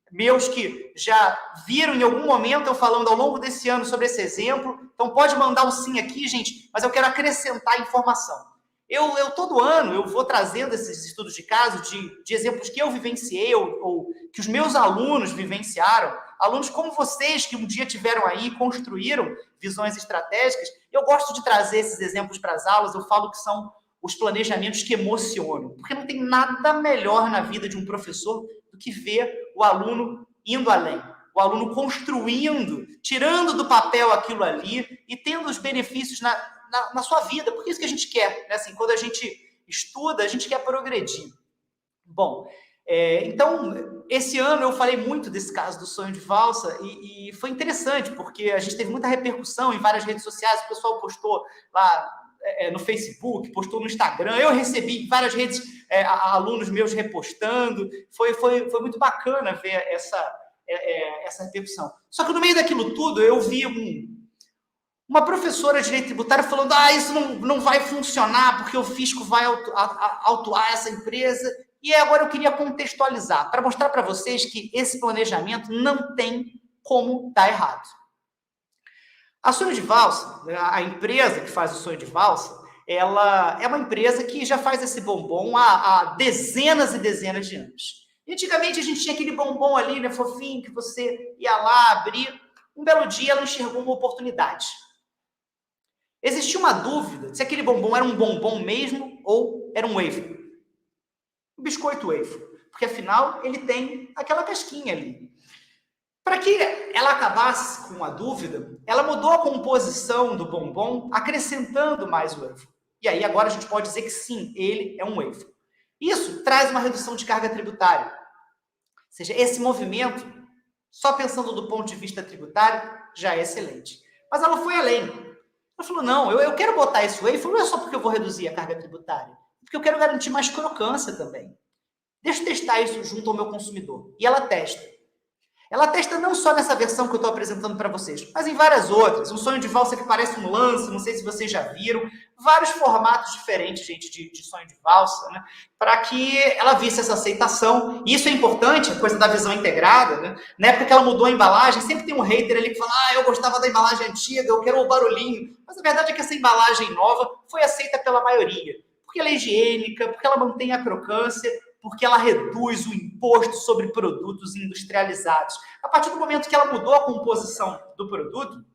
A: meus que já viram em algum momento eu falando ao longo desse ano sobre esse exemplo. Então pode mandar um sim aqui, gente, mas eu quero acrescentar informação. Eu todo ano eu vou trazendo esses estudos de caso de exemplos que eu vivenciei ou que os meus alunos vivenciaram, alunos como vocês que um dia tiveram aí, construíram visões estratégicas. Eu gosto de trazer esses exemplos para as aulas, eu falo que são os planejamentos que emocionam, porque não tem nada melhor na vida de um professor do que ver o aluno indo além, o aluno construindo, tirando do papel aquilo ali e tendo os benefícios na sua vida, porque é isso que a gente quer, né? Assim, quando a gente estuda, a gente quer progredir. Bom, então, esse ano eu falei muito desse caso do sonho de valsa e foi interessante, porque a gente teve muita repercussão em várias redes sociais, o pessoal postou lá no Facebook, postou no Instagram, eu recebi em várias redes alunos meus repostando, foi muito bacana ver essa repercussão. Só que no meio daquilo tudo, eu vi uma professora de direito tributário falando: isso não vai funcionar porque o fisco vai autuar essa empresa. E agora eu queria contextualizar, para mostrar para vocês que esse planejamento não tem como dar errado. A Sonho de Valsa, a empresa que faz o Sonho de Valsa, ela é uma empresa que já faz esse bombom há dezenas e dezenas de anos. E antigamente a gente tinha aquele bombom ali, né, fofinho, que você ia lá abrir. Um belo dia ela enxergou uma oportunidade. Existia uma dúvida se aquele bombom era um bombom mesmo ou era um wafer. Um biscoito wafer, porque afinal ele tem aquela casquinha ali. Para que ela acabasse com a dúvida, ela mudou a composição do bombom, acrescentando mais wafer. E aí agora a gente pode dizer que sim, ele é um wafer. Isso traz uma redução de carga tributária. Ou seja, esse movimento, só pensando do ponto de vista tributário, já é excelente. Mas ela foi além. Ela falou: não, eu quero botar esse wafer, não é só porque eu vou reduzir a carga tributária, porque eu quero garantir mais crocância também. Deixa eu testar isso junto ao meu consumidor. E ela testa. Ela testa não só nessa versão que eu estou apresentando para vocês, mas em várias outras. Um sonho de valsa que parece um lance, não sei se vocês já viram. Vários formatos diferentes, gente, de sonho de valsa, né? Para que ela visse essa aceitação. E isso é importante, a coisa da visão integrada, né? Na época que ela mudou a embalagem, sempre tem um hater ali que fala: eu gostava da embalagem antiga, eu quero o barulhinho. Mas a verdade é que essa embalagem nova foi aceita pela maioria. Porque ela é higiênica, porque ela mantém a crocância, porque ela reduz o imposto sobre produtos industrializados. A partir do momento que ela mudou a composição do produto,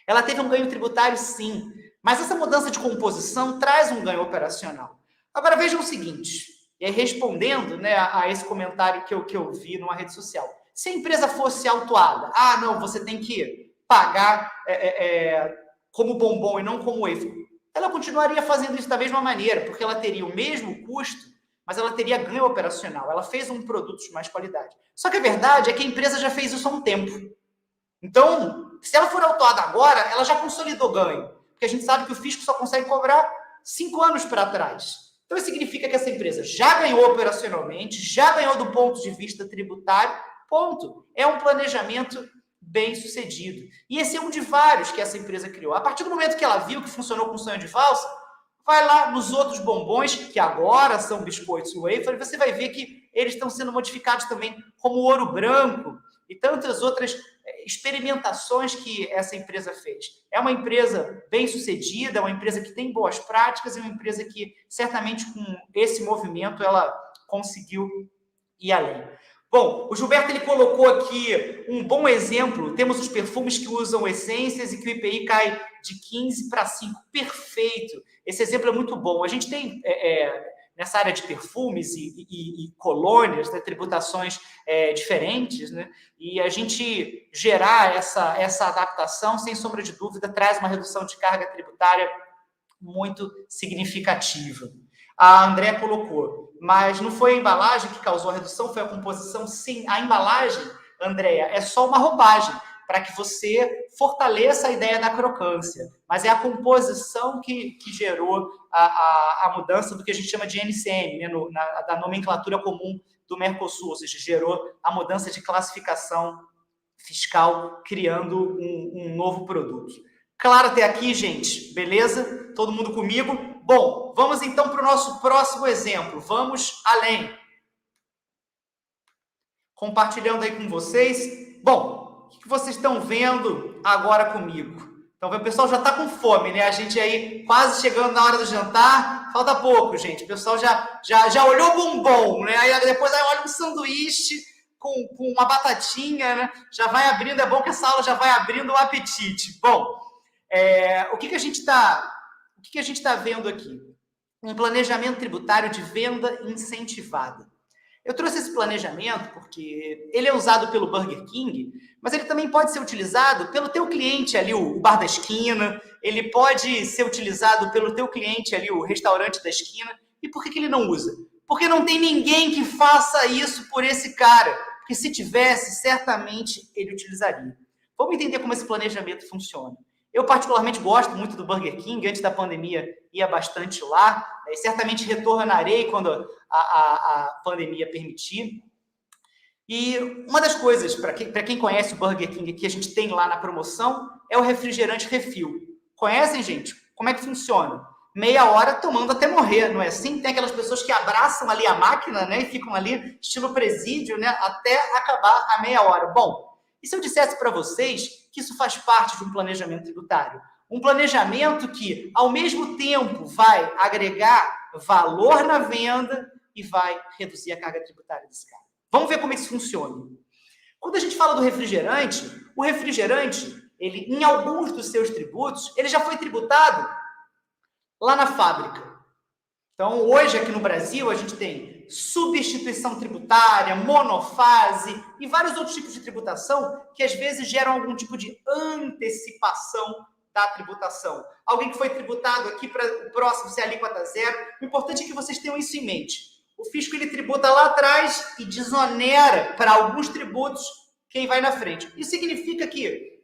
A: ela teve um ganho tributário, sim, mas essa mudança de composição traz um ganho operacional. Agora vejam o seguinte, e aí respondendo, né, a esse comentário que eu vi numa rede social. Se a empresa fosse autuada, não, você tem que pagar como bombom e não como wafer, ela continuaria fazendo isso da mesma maneira, porque ela teria o mesmo custo, mas ela teria ganho operacional. Ela fez um produto de mais qualidade. Só que a verdade é que a empresa já fez isso há um tempo. Então, se ela for autuada agora, ela já consolidou ganho. Porque a gente sabe que o fisco só consegue cobrar 5 anos para trás. Então, isso significa que essa empresa já ganhou operacionalmente, já ganhou do ponto de vista tributário, ponto. É um planejamento bem sucedido. E esse é um de vários que essa empresa criou. A partir do momento que ela viu que funcionou com o sonho de valsa, vai lá nos outros bombons, que agora são biscoitos wafer, e você vai ver que eles estão sendo modificados também como ouro branco e tantas outras experimentações que essa empresa fez. É uma empresa bem sucedida, é uma empresa que tem boas práticas, é uma empresa que certamente com esse movimento ela conseguiu ir além. Bom, o Gilberto ele colocou aqui um bom exemplo. Temos os perfumes que usam essências e que o IPI cai de 15 para 5. Perfeito! Esse exemplo é muito bom. A gente tem, nessa área de perfumes e colônias, né, tributações diferentes, né? E a gente gerar essa adaptação, sem sombra de dúvida, traz uma redução de carga tributária muito significativa. A André colocou, mas não foi a embalagem que causou a redução, foi a composição? Sim, a embalagem, Andréia, é só uma roupagem para que você fortaleça a ideia da crocância, mas é a composição que gerou a mudança do que a gente chama de NCM, né, da nomenclatura comum do Mercosul, ou seja, gerou a mudança de classificação fiscal, criando um novo produto. Claro até aqui, gente? Beleza? Todo mundo comigo? Bom, vamos então para o nosso próximo exemplo. Vamos além. Compartilhando aí com vocês. Bom, o que vocês estão vendo agora comigo? Então, o pessoal já está com fome, né? A gente aí quase chegando na hora do jantar. Falta pouco, gente. O pessoal já olhou o bombom, né? Aí depois olha um sanduíche com uma batatinha, né? Já vai abrindo. É bom que essa aula já vai abrindo o apetite. Bom, o que a gente está vendo aqui? um planejamento tributário de venda incentivada. Eu trouxe esse planejamento porque ele é usado pelo Burger King, mas ele também pode ser utilizado pelo teu cliente ali, o bar da esquina, ele pode ser utilizado pelo teu cliente ali, o restaurante da esquina. E por que ele não usa? Porque não tem ninguém que faça isso por esse cara. Porque se tivesse, certamente ele utilizaria. Vamos entender como esse planejamento funciona. Eu, particularmente, gosto muito do Burger King. Antes da pandemia, ia bastante lá. E certamente retornarei quando a pandemia permitir. E uma das coisas, para quem conhece o Burger King, que a gente tem lá na promoção, é o refrigerante refil. Conhecem, gente? Como é que funciona? Meia hora tomando até morrer, não é assim? Tem aquelas pessoas que abraçam ali a máquina, né? E ficam ali, estilo presídio, né? Até acabar a meia hora. Bom, e se eu dissesse para vocês que isso faz parte de um planejamento tributário? Um planejamento que, ao mesmo tempo, vai agregar valor na venda e vai reduzir a carga tributária desse cara. Vamos ver como isso funciona. Quando a gente fala do refrigerante, o refrigerante, ele, em alguns dos seus tributos, ele já foi tributado lá na fábrica. Então, hoje aqui no Brasil, a gente tem substituição tributária, monofase e vários outros tipos de tributação que às vezes geram algum tipo de antecipação da tributação. Alguém que foi tributado aqui para o próximo ser alíquota zero. O importante é que vocês tenham isso em mente. O fisco ele tributa lá atrás e desonera para alguns tributos quem vai na frente. Isso significa que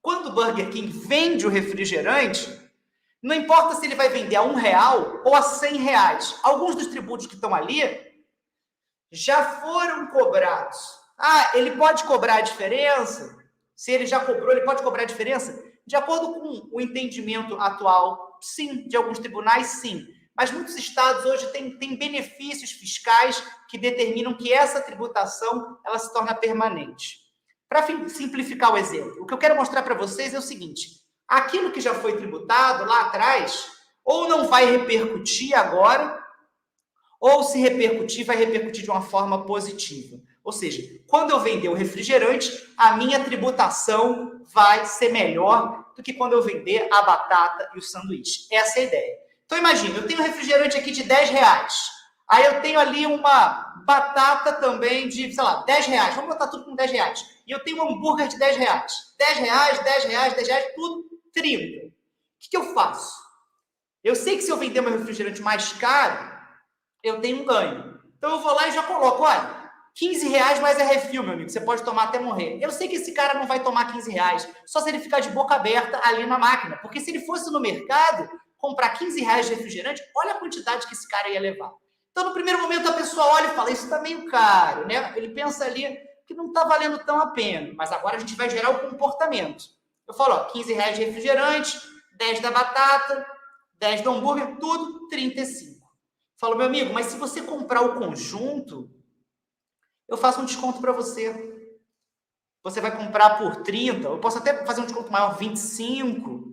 A: quando o Burger King vende o refrigerante, não importa se ele vai vender a R$1 ou a R$100. Alguns dos tributos que estão ali já foram cobrados. Ah, ele pode cobrar a diferença? Se ele já cobrou, ele pode cobrar a diferença? De acordo com o entendimento atual, sim. De alguns tribunais, sim. Mas muitos estados hoje têm benefícios fiscais que determinam que essa tributação ela se torna permanente. Para simplificar o exemplo, o que eu quero mostrar para vocês é o seguinte: aquilo que já foi tributado lá atrás, ou não vai repercutir agora, ou se repercutir, vai repercutir de uma forma positiva. Ou seja, quando eu vender o refrigerante, a minha tributação vai ser melhor do que quando eu vender a batata e o sanduíche. Essa é a ideia. Então, imagina, eu tenho um refrigerante aqui de R$10. Aí eu tenho ali uma batata também de, sei lá, R$10. Vamos botar tudo com R$10. E eu tenho um hambúrguer de R$10. R$10, R$10, R$10, tudo 30. O que eu faço? Eu sei que se eu vender meu refrigerante mais caro, eu tenho um ganho. Então eu vou lá e já coloco, olha, R$15 mais é refil, meu amigo. Você pode tomar até morrer. Eu sei que esse cara não vai tomar R$15, só se ele ficar de boca aberta ali na máquina. Porque se ele fosse no mercado comprar R$15 de refrigerante, olha a quantidade que esse cara ia levar. Então, no primeiro momento, a pessoa olha e fala, isso tá meio caro, né? Ele pensa ali que não tá valendo tão a pena. Mas agora a gente vai gerar o comportamento. Eu falo, ó, R$15 de refrigerante, 10 da batata, 10 do hambúrguer, tudo 35. Falo, meu amigo, mas se você comprar o conjunto, eu faço um desconto para você. Você vai comprar por 30, eu posso até fazer um desconto maior, 25.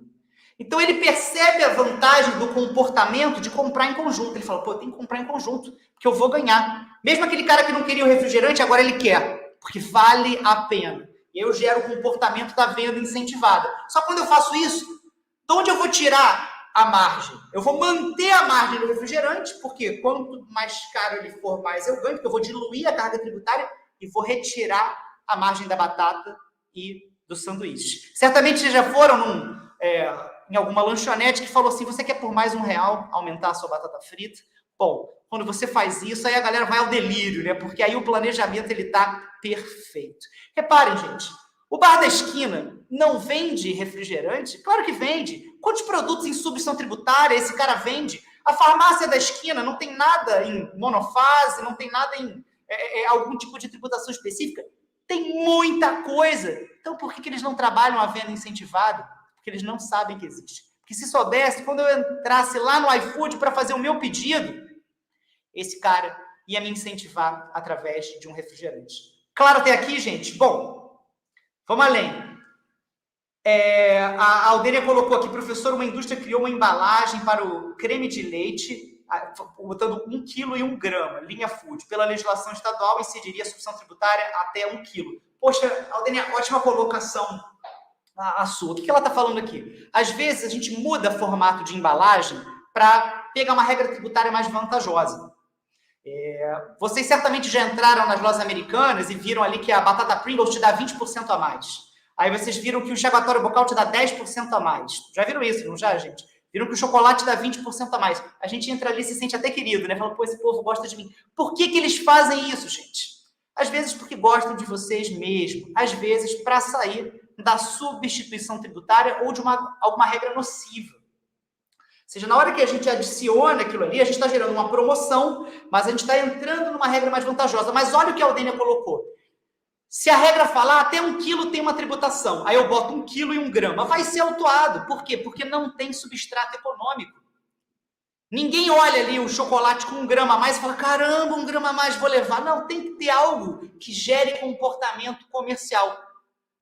A: Então, ele percebe a vantagem do comportamento de comprar em conjunto. Ele fala, pô, tem que comprar em conjunto, porque eu vou ganhar. Mesmo aquele cara que não queria o refrigerante, agora ele quer, porque vale a pena. E eu gero o comportamento da venda incentivada. Só quando eu faço isso, de onde eu vou tirar a margem? Eu vou manter a margem do refrigerante, porque quanto mais caro ele for, mais eu ganho, porque eu vou diluir a carga tributária e vou retirar a margem da batata e do sanduíche. Certamente vocês já foram em alguma lanchonete que falou assim, você quer por mais R$1 aumentar a sua batata frita? Bom, quando você faz isso, aí a galera vai ao delírio, né? Porque aí o planejamento, ele tá perfeito. Reparem, gente, o bar da esquina não vende refrigerante? Claro que vende. Quantos produtos em substituição tributária esse cara vende? A farmácia da esquina não tem nada em monofase, não tem nada em algum tipo de tributação específica? Tem muita coisa. Então, por que eles não trabalham a venda incentivada? Porque eles não sabem que existe. Porque se soubesse, quando eu entrasse lá no iFood para fazer o meu pedido, esse cara ia me incentivar através de um refrigerante. Claro até aqui, gente? Bom, vamos além. A Aldênia colocou aqui, professor, uma indústria criou uma embalagem para o creme de leite, botando 1 quilo e 1 grama, linha food. Pela legislação estadual, incidiria a substituição tributária até 1 quilo. Poxa, Aldênia, ótima colocação a sua. O que ela está falando aqui? Às vezes, a gente muda formato de embalagem para pegar uma regra tributária mais vantajosa. Vocês certamente já entraram nas lojas americanas e viram ali que a batata Pringles te dá 20% a mais. Aí vocês viram que o enxaguatório bucal te dá 10% a mais. Já viram isso, não já, gente? Viram que o chocolate dá 20% a mais. A gente entra ali e se sente até querido, né? Fala, pô, esse povo gosta de mim. Por que eles fazem isso, gente? Às vezes porque gostam de vocês mesmo. Às vezes para sair da substituição tributária ou de alguma regra nociva. Ou seja, na hora que a gente adiciona aquilo ali, a gente está gerando uma promoção, mas a gente está entrando numa regra mais vantajosa. Mas olha o que a Aldênia colocou. Se a regra falar, até 1 quilo tem uma tributação, aí eu boto 1 quilo e 1 grama, vai ser autuado. Por quê? Porque não tem substrato econômico. Ninguém olha ali o chocolate com 1 grama a mais e fala, caramba, 1 grama a mais vou levar. Não, tem que ter algo que gere comportamento comercial.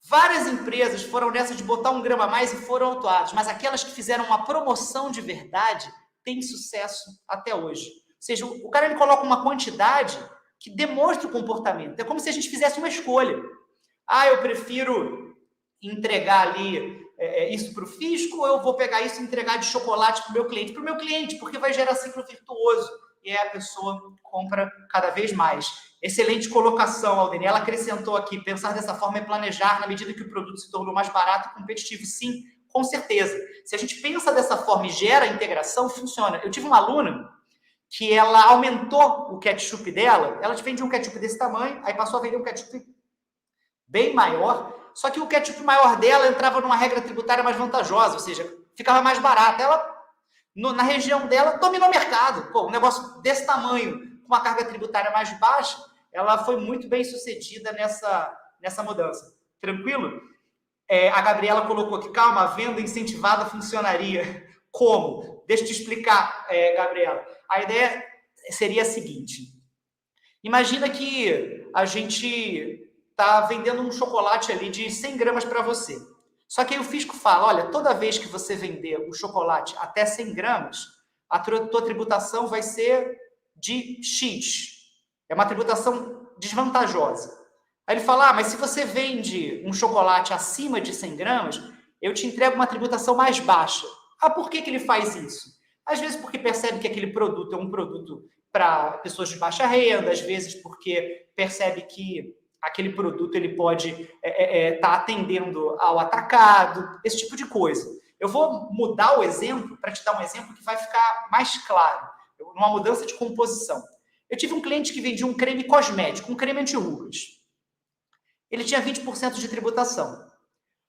A: Várias empresas foram nessa de botar 1 grama a mais e foram autuadas, mas aquelas que fizeram uma promoção de verdade têm sucesso até hoje. Ou seja, o cara ele coloca uma quantidade que demonstra o comportamento. É como se a gente fizesse uma escolha. Eu prefiro entregar ali isso para o fisco ou eu vou pegar isso e entregar de chocolate para o meu cliente? Para o meu cliente, porque vai gerar ciclo virtuoso. E aí a pessoa compra cada vez mais. Excelente colocação, Aldênia. Ela acrescentou aqui, pensar dessa forma é planejar na medida que o produto se tornou mais barato e competitivo. Sim, com certeza. Se a gente pensa dessa forma e gera integração, funciona. Eu tive uma aluna que ela aumentou o ketchup dela, ela vendia um ketchup desse tamanho, aí passou a vender um ketchup bem maior, só que o ketchup maior dela entrava numa regra tributária mais vantajosa, ou seja, ficava mais barato. Ela, na região dela, dominou o mercado. Pô, um negócio desse tamanho, com uma carga tributária mais baixa, ela foi muito bem sucedida nessa mudança. Tranquilo? A Gabriela colocou aqui, calma, a venda incentivada funcionaria. Como? Deixa eu te explicar, Gabriela. A ideia seria a seguinte. Imagina que a gente está vendendo um chocolate ali de 100 gramas para você. Só que aí o fisco fala, olha, toda vez que você vender o chocolate até 100 gramas, a tua tributação vai ser de X. É uma tributação desvantajosa. Aí ele fala, mas se você vende um chocolate acima de 100 gramas, eu te entrego uma tributação mais baixa. Por que ele faz isso? Às vezes porque percebe que aquele produto é um produto para pessoas de baixa renda, às vezes porque percebe que aquele produto ele pode estar atendendo ao atacado, esse tipo de coisa. Eu vou mudar o exemplo para te dar um exemplo que vai ficar mais claro, numa mudança de composição. Eu tive um cliente que vendia um creme cosmético, um creme anti-rugas. Ele tinha 20% de tributação.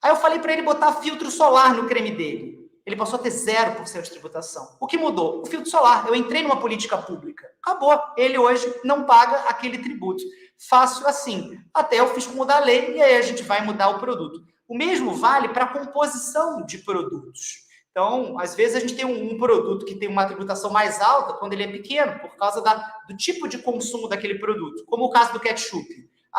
A: Aí eu falei para ele botar filtro solar no creme dele. Ele passou a ter 0% de tributação. O que mudou? O filtro solar. Eu entrei numa política pública. Acabou. Ele hoje não paga aquele tributo. Fácil assim. Até eu fiz mudar a lei e aí a gente vai mudar o produto. O mesmo vale para a composição de produtos. Então, às vezes a gente tem um produto que tem uma tributação mais alta quando ele é pequeno, por causa do tipo de consumo daquele produto. Como o caso do ketchup.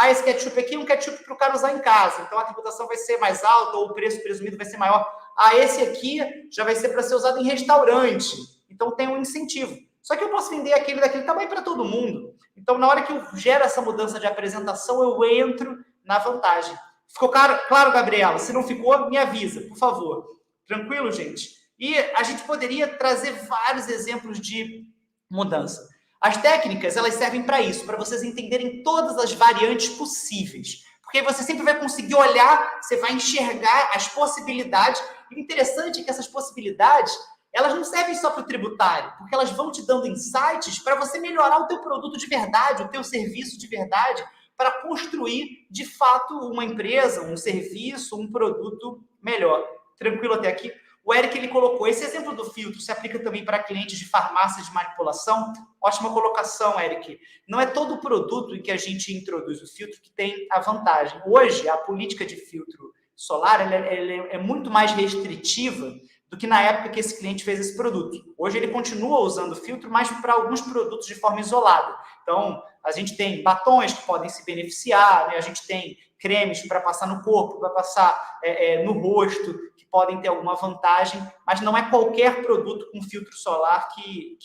A: Esse ketchup aqui é um ketchup para o cara usar em casa. Então, a tributação vai ser mais alta ou o preço presumido vai ser maior. Esse aqui já vai ser para ser usado em restaurante. Então, tem um incentivo. Só que eu posso vender aquele daquele tamanho para todo mundo. Então, na hora que eu gero essa mudança de apresentação, eu entro na vantagem. Ficou claro, Gabriela? Se não ficou, me avisa, por favor. Tranquilo, gente? E a gente poderia trazer vários exemplos de mudança. As técnicas, elas servem para isso, para vocês entenderem todas as variantes possíveis. Porque você sempre vai conseguir olhar, você vai enxergar as possibilidades. E o interessante é que essas possibilidades, elas não servem só para o tributário, porque elas vão te dando insights para você melhorar o teu produto de verdade, o teu serviço de verdade, para construir, de fato, uma empresa, um serviço, um produto melhor. Tranquilo até aqui? O Eric, ele colocou, esse exemplo do filtro se aplica também para clientes de farmácias de manipulação? Ótima colocação, Eric. Não é todo produto em que a gente introduz o filtro que tem a vantagem. Hoje, a política de filtro solar ela é muito mais restritiva do que na época que esse cliente fez esse produto. Hoje ele continua usando filtro, mas para alguns produtos de forma isolada. Então, a gente tem batons que podem se beneficiar, né? A gente tem cremes para passar no corpo, para passar no rosto, que podem ter alguma vantagem, mas não é qualquer produto com filtro solar que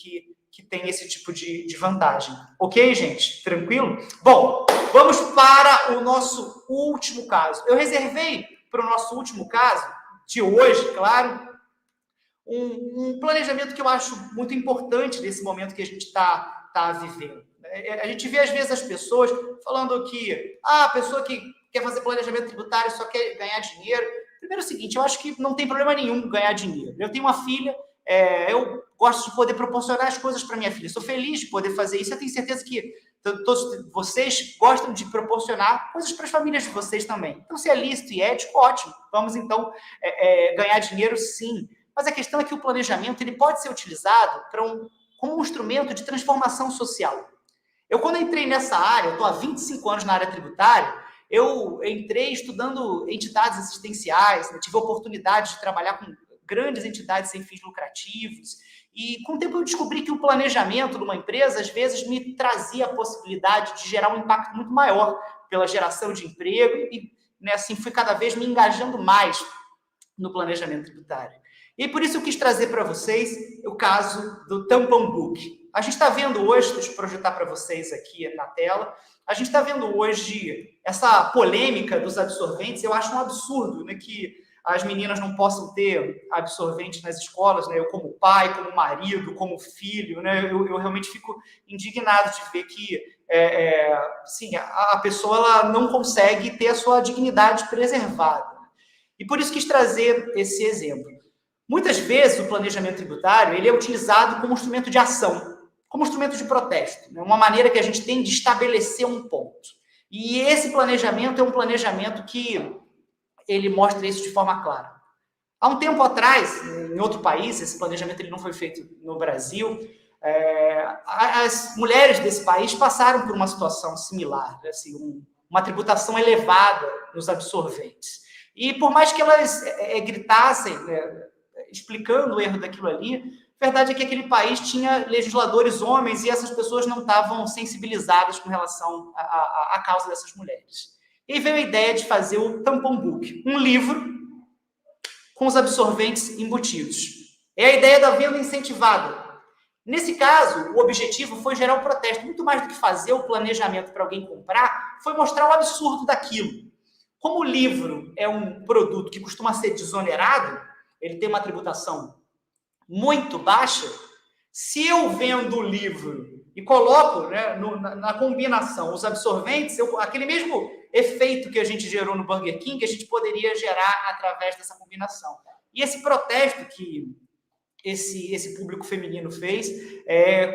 A: tem esse tipo de vantagem. Ok, gente? Tranquilo? Bom, vamos para o nosso último caso. Eu reservei para o nosso último caso, de hoje, claro, um planejamento que eu acho muito importante nesse momento que a gente está vivendo. A gente vê, às vezes, as pessoas falando que a pessoa que quer fazer planejamento tributário só quer ganhar dinheiro. Primeiro é o seguinte, eu acho que não tem problema nenhum ganhar dinheiro. Eu tenho uma filha, eu gosto de poder proporcionar as coisas para minha filha. Sou feliz de poder fazer isso. Eu tenho certeza que todos vocês gostam de proporcionar coisas para as famílias de vocês também. Então, se é lícito e ético, ótimo. Vamos, então, ganhar dinheiro, sim. Mas a questão é que o planejamento ele pode ser utilizado como um instrumento de transformação social. Eu, quando entrei nessa área, eu estou há 25 anos na área tributária, eu entrei estudando entidades assistenciais, né? Tive a oportunidade de trabalhar com grandes entidades sem fins lucrativos, e com o tempo eu descobri que o planejamento de uma empresa, às vezes, me trazia a possibilidade de gerar um impacto muito maior pela geração de emprego, e né, assim, fui cada vez me engajando mais no planejamento tributário. E por isso eu quis trazer para vocês o caso do Tampão Book. A gente está vendo hoje, deixa eu projetar para vocês aqui na tela, a gente está vendo hoje essa polêmica dos absorventes. Eu acho um absurdo, né, que as meninas não possam ter absorvente nas escolas, né? Eu como pai, como marido, como filho, né? Eu realmente fico indignado de ver que sim, a pessoa ela não consegue ter a sua dignidade preservada. E por isso quis trazer esse exemplo. Muitas vezes o planejamento tributário ele é utilizado como instrumento de ação, como instrumento de protesto, né? Uma maneira que a gente tem de estabelecer um ponto. E esse planejamento é um planejamento que ele mostra isso de forma clara. Há um tempo atrás, em outro país, esse planejamento ele não foi feito no Brasil, as mulheres desse país passaram por uma situação similar, assim, uma tributação elevada nos absorventes. E por mais que elas gritassem, explicando o erro daquilo ali, a verdade é que aquele país tinha legisladores homens e essas pessoas não estavam sensibilizadas com relação à causa dessas mulheres. E aí veio a ideia de fazer o Tampão Book, um livro com os absorventes embutidos. É a ideia da venda incentivada. Nesse caso, o objetivo foi gerar um protesto. Muito mais do que fazer o planejamento para alguém comprar, foi mostrar o absurdo daquilo. Como o livro é um produto que costuma ser desonerado, ele tem uma tributação muito baixa, se eu vendo o livro e coloco, né, na combinação os absorventes, aquele mesmo efeito que a gente gerou no Burger King, a gente poderia gerar através dessa combinação. E esse protesto que esse público feminino fez,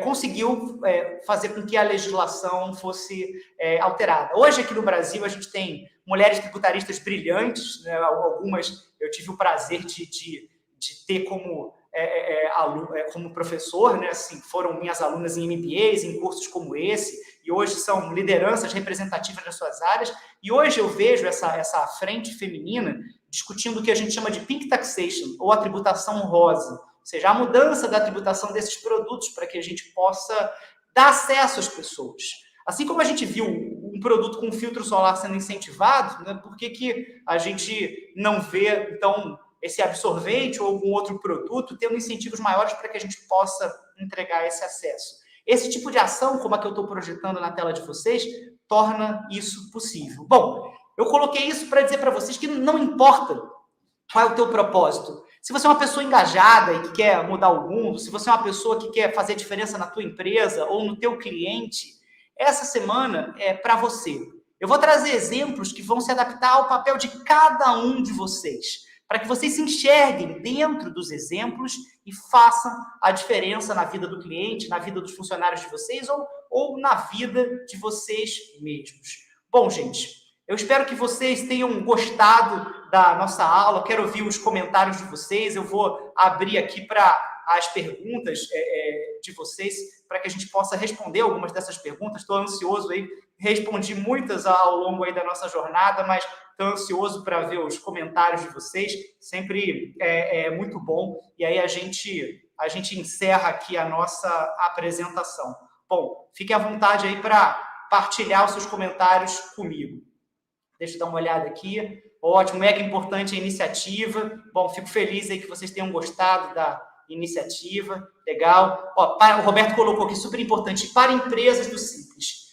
A: conseguiu fazer com que a legislação fosse alterada. Hoje, aqui no Brasil, a gente tem mulheres tributaristas brilhantes, né? Algumas eu tive o prazer de ter como professor, né? Assim, foram minhas alunas em MBAs, em cursos como esse, e hoje são lideranças representativas das suas áreas, e hoje eu vejo essa frente feminina discutindo o que a gente chama de pink taxation, ou a tributação rosa, ou seja, a mudança da tributação desses produtos para que a gente possa dar acesso às pessoas. Assim como a gente viu um produto com filtro solar sendo incentivado, né, por que a gente não vê, então, esse absorvente ou algum outro produto tendo incentivos maiores para que a gente possa entregar esse acesso? Esse tipo de ação, como a que eu estou projetando na tela de vocês, torna isso possível. Bom, eu coloquei isso para dizer para vocês que não importa qual é o teu propósito. Se você é uma pessoa engajada e que quer mudar o mundo, se você é uma pessoa que quer fazer diferença na tua empresa ou no teu cliente, essa semana é para você. Eu vou trazer exemplos que vão se adaptar ao papel de cada um de vocês, para que vocês se enxerguem dentro dos exemplos e façam a diferença na vida do cliente, na vida dos funcionários de vocês ou na vida de vocês mesmos. Bom, gente, eu espero que vocês tenham gostado da nossa aula. Quero ouvir os comentários de vocês. Eu vou abrir aqui para as perguntas de vocês, para que a gente possa responder algumas dessas perguntas. Estou ansioso aí, respondi muitas ao longo aí da nossa jornada, mas estou ansioso para ver os comentários de vocês. Sempre é muito bom. E aí a gente encerra aqui a nossa apresentação. Bom, fique à vontade aí para partilhar os seus comentários comigo. Deixa eu dar uma olhada aqui. Ótimo, mega importante a iniciativa. Bom, fico feliz aí que vocês tenham gostado da iniciativa. Legal. O Roberto colocou aqui, super importante, para empresas do Simples.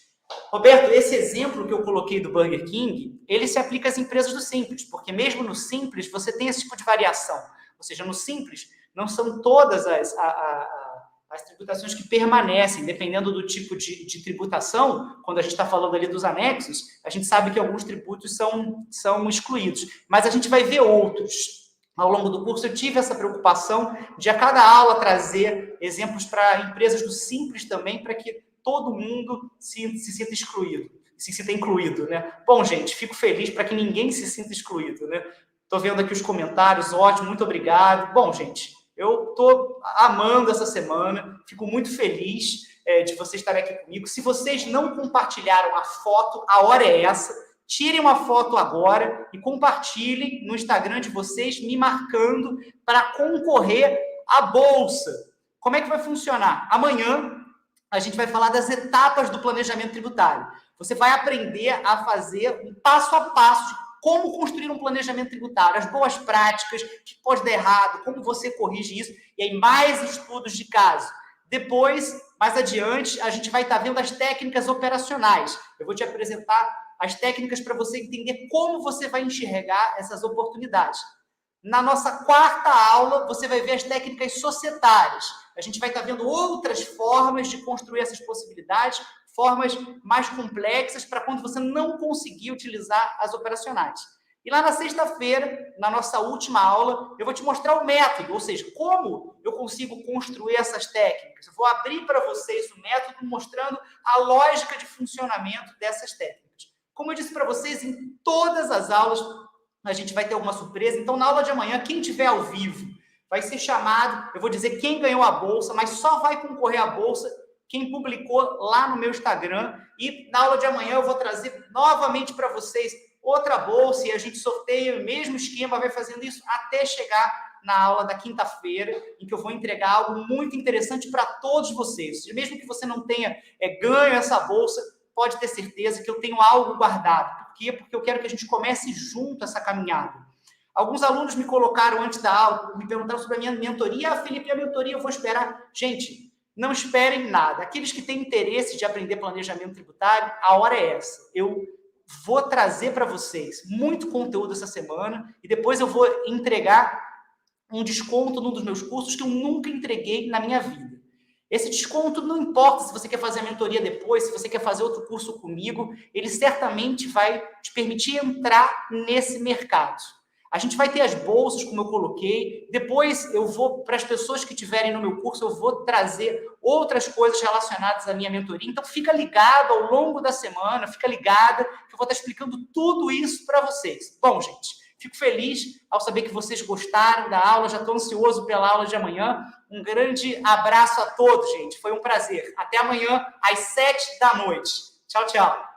A: Roberto, esse exemplo que eu coloquei do Burger King, ele se aplica às empresas do Simples, porque mesmo no Simples você tem esse tipo de variação. Ou seja, no Simples, não são todas as tributações que permanecem, dependendo do tipo de tributação. Quando a gente está falando ali dos anexos, a gente sabe que alguns tributos são excluídos, mas a gente vai ver outros. Ao longo do curso, eu tive essa preocupação de a cada aula trazer exemplos para empresas do Simples também, para que todo mundo se sinta excluído, se sinta incluído, né? Bom, gente, fico feliz para que ninguém se sinta excluído, né? Estou vendo aqui os comentários, ótimo, muito obrigado. Bom, gente, eu estou amando essa semana, fico muito feliz de vocês estarem aqui comigo. Se vocês não compartilharam a foto, a hora é essa. Tirem uma foto agora e compartilhem no Instagram de vocês, me marcando para concorrer à bolsa. Como é que vai funcionar? Amanhã a gente vai falar das etapas do planejamento tributário. Você vai aprender a fazer um passo a passo de como construir um planejamento tributário, as boas práticas, o que pode dar errado, como você corrige isso, e aí mais estudos de caso. Depois, mais adiante, a gente vai estar vendo as técnicas operacionais. Eu vou te apresentar as técnicas para você entender como você vai enxergar essas oportunidades. Na nossa quarta aula, você vai ver as técnicas societárias. A gente vai estar vendo outras formas de construir essas possibilidades, formas mais complexas para quando você não conseguir utilizar as operacionais. E lá na sexta-feira, na nossa última aula, eu vou te mostrar o método, ou seja, como eu consigo construir essas técnicas. Eu vou abrir para vocês o método mostrando a lógica de funcionamento dessas técnicas. Como eu disse para vocês, em todas as aulas a gente vai ter alguma surpresa. Então, na aula de amanhã, quem tiver ao vivo vai ser chamado, eu vou dizer quem ganhou a bolsa, mas só vai concorrer à bolsa quem publicou lá no meu Instagram. E na aula de amanhã eu vou trazer novamente para vocês outra bolsa e a gente sorteia o mesmo esquema, vai fazendo isso até chegar na aula da quinta-feira, em que eu vou entregar algo muito interessante para todos vocês. Mesmo que você não tenha ganho essa bolsa, pode ter certeza que eu tenho algo guardado. Por quê? Porque eu quero que a gente comece junto essa caminhada. Alguns alunos me colocaram antes da aula, me perguntaram sobre a minha mentoria. Ah, Felipe, a mentoria eu vou esperar. Gente, não esperem nada. Aqueles que têm interesse de aprender planejamento tributário, a hora é essa. Eu vou trazer para vocês muito conteúdo essa semana e depois eu vou entregar um desconto num dos meus cursos que eu nunca entreguei na minha vida. Esse desconto não importa se você quer fazer a mentoria depois, se você quer fazer outro curso comigo, ele certamente vai te permitir entrar nesse mercado. A gente vai ter as bolsas, como eu coloquei, depois eu vou, para as pessoas que estiverem no meu curso, eu vou trazer outras coisas relacionadas à minha mentoria. Então, fica ligado ao longo da semana, fica ligada, que eu vou estar explicando tudo isso para vocês. Bom, gente, fico feliz ao saber que vocês gostaram da aula, já estou ansioso pela aula de amanhã. Um grande abraço a todos, gente. Foi um prazer. Até amanhã, às 7 da noite. Tchau, tchau.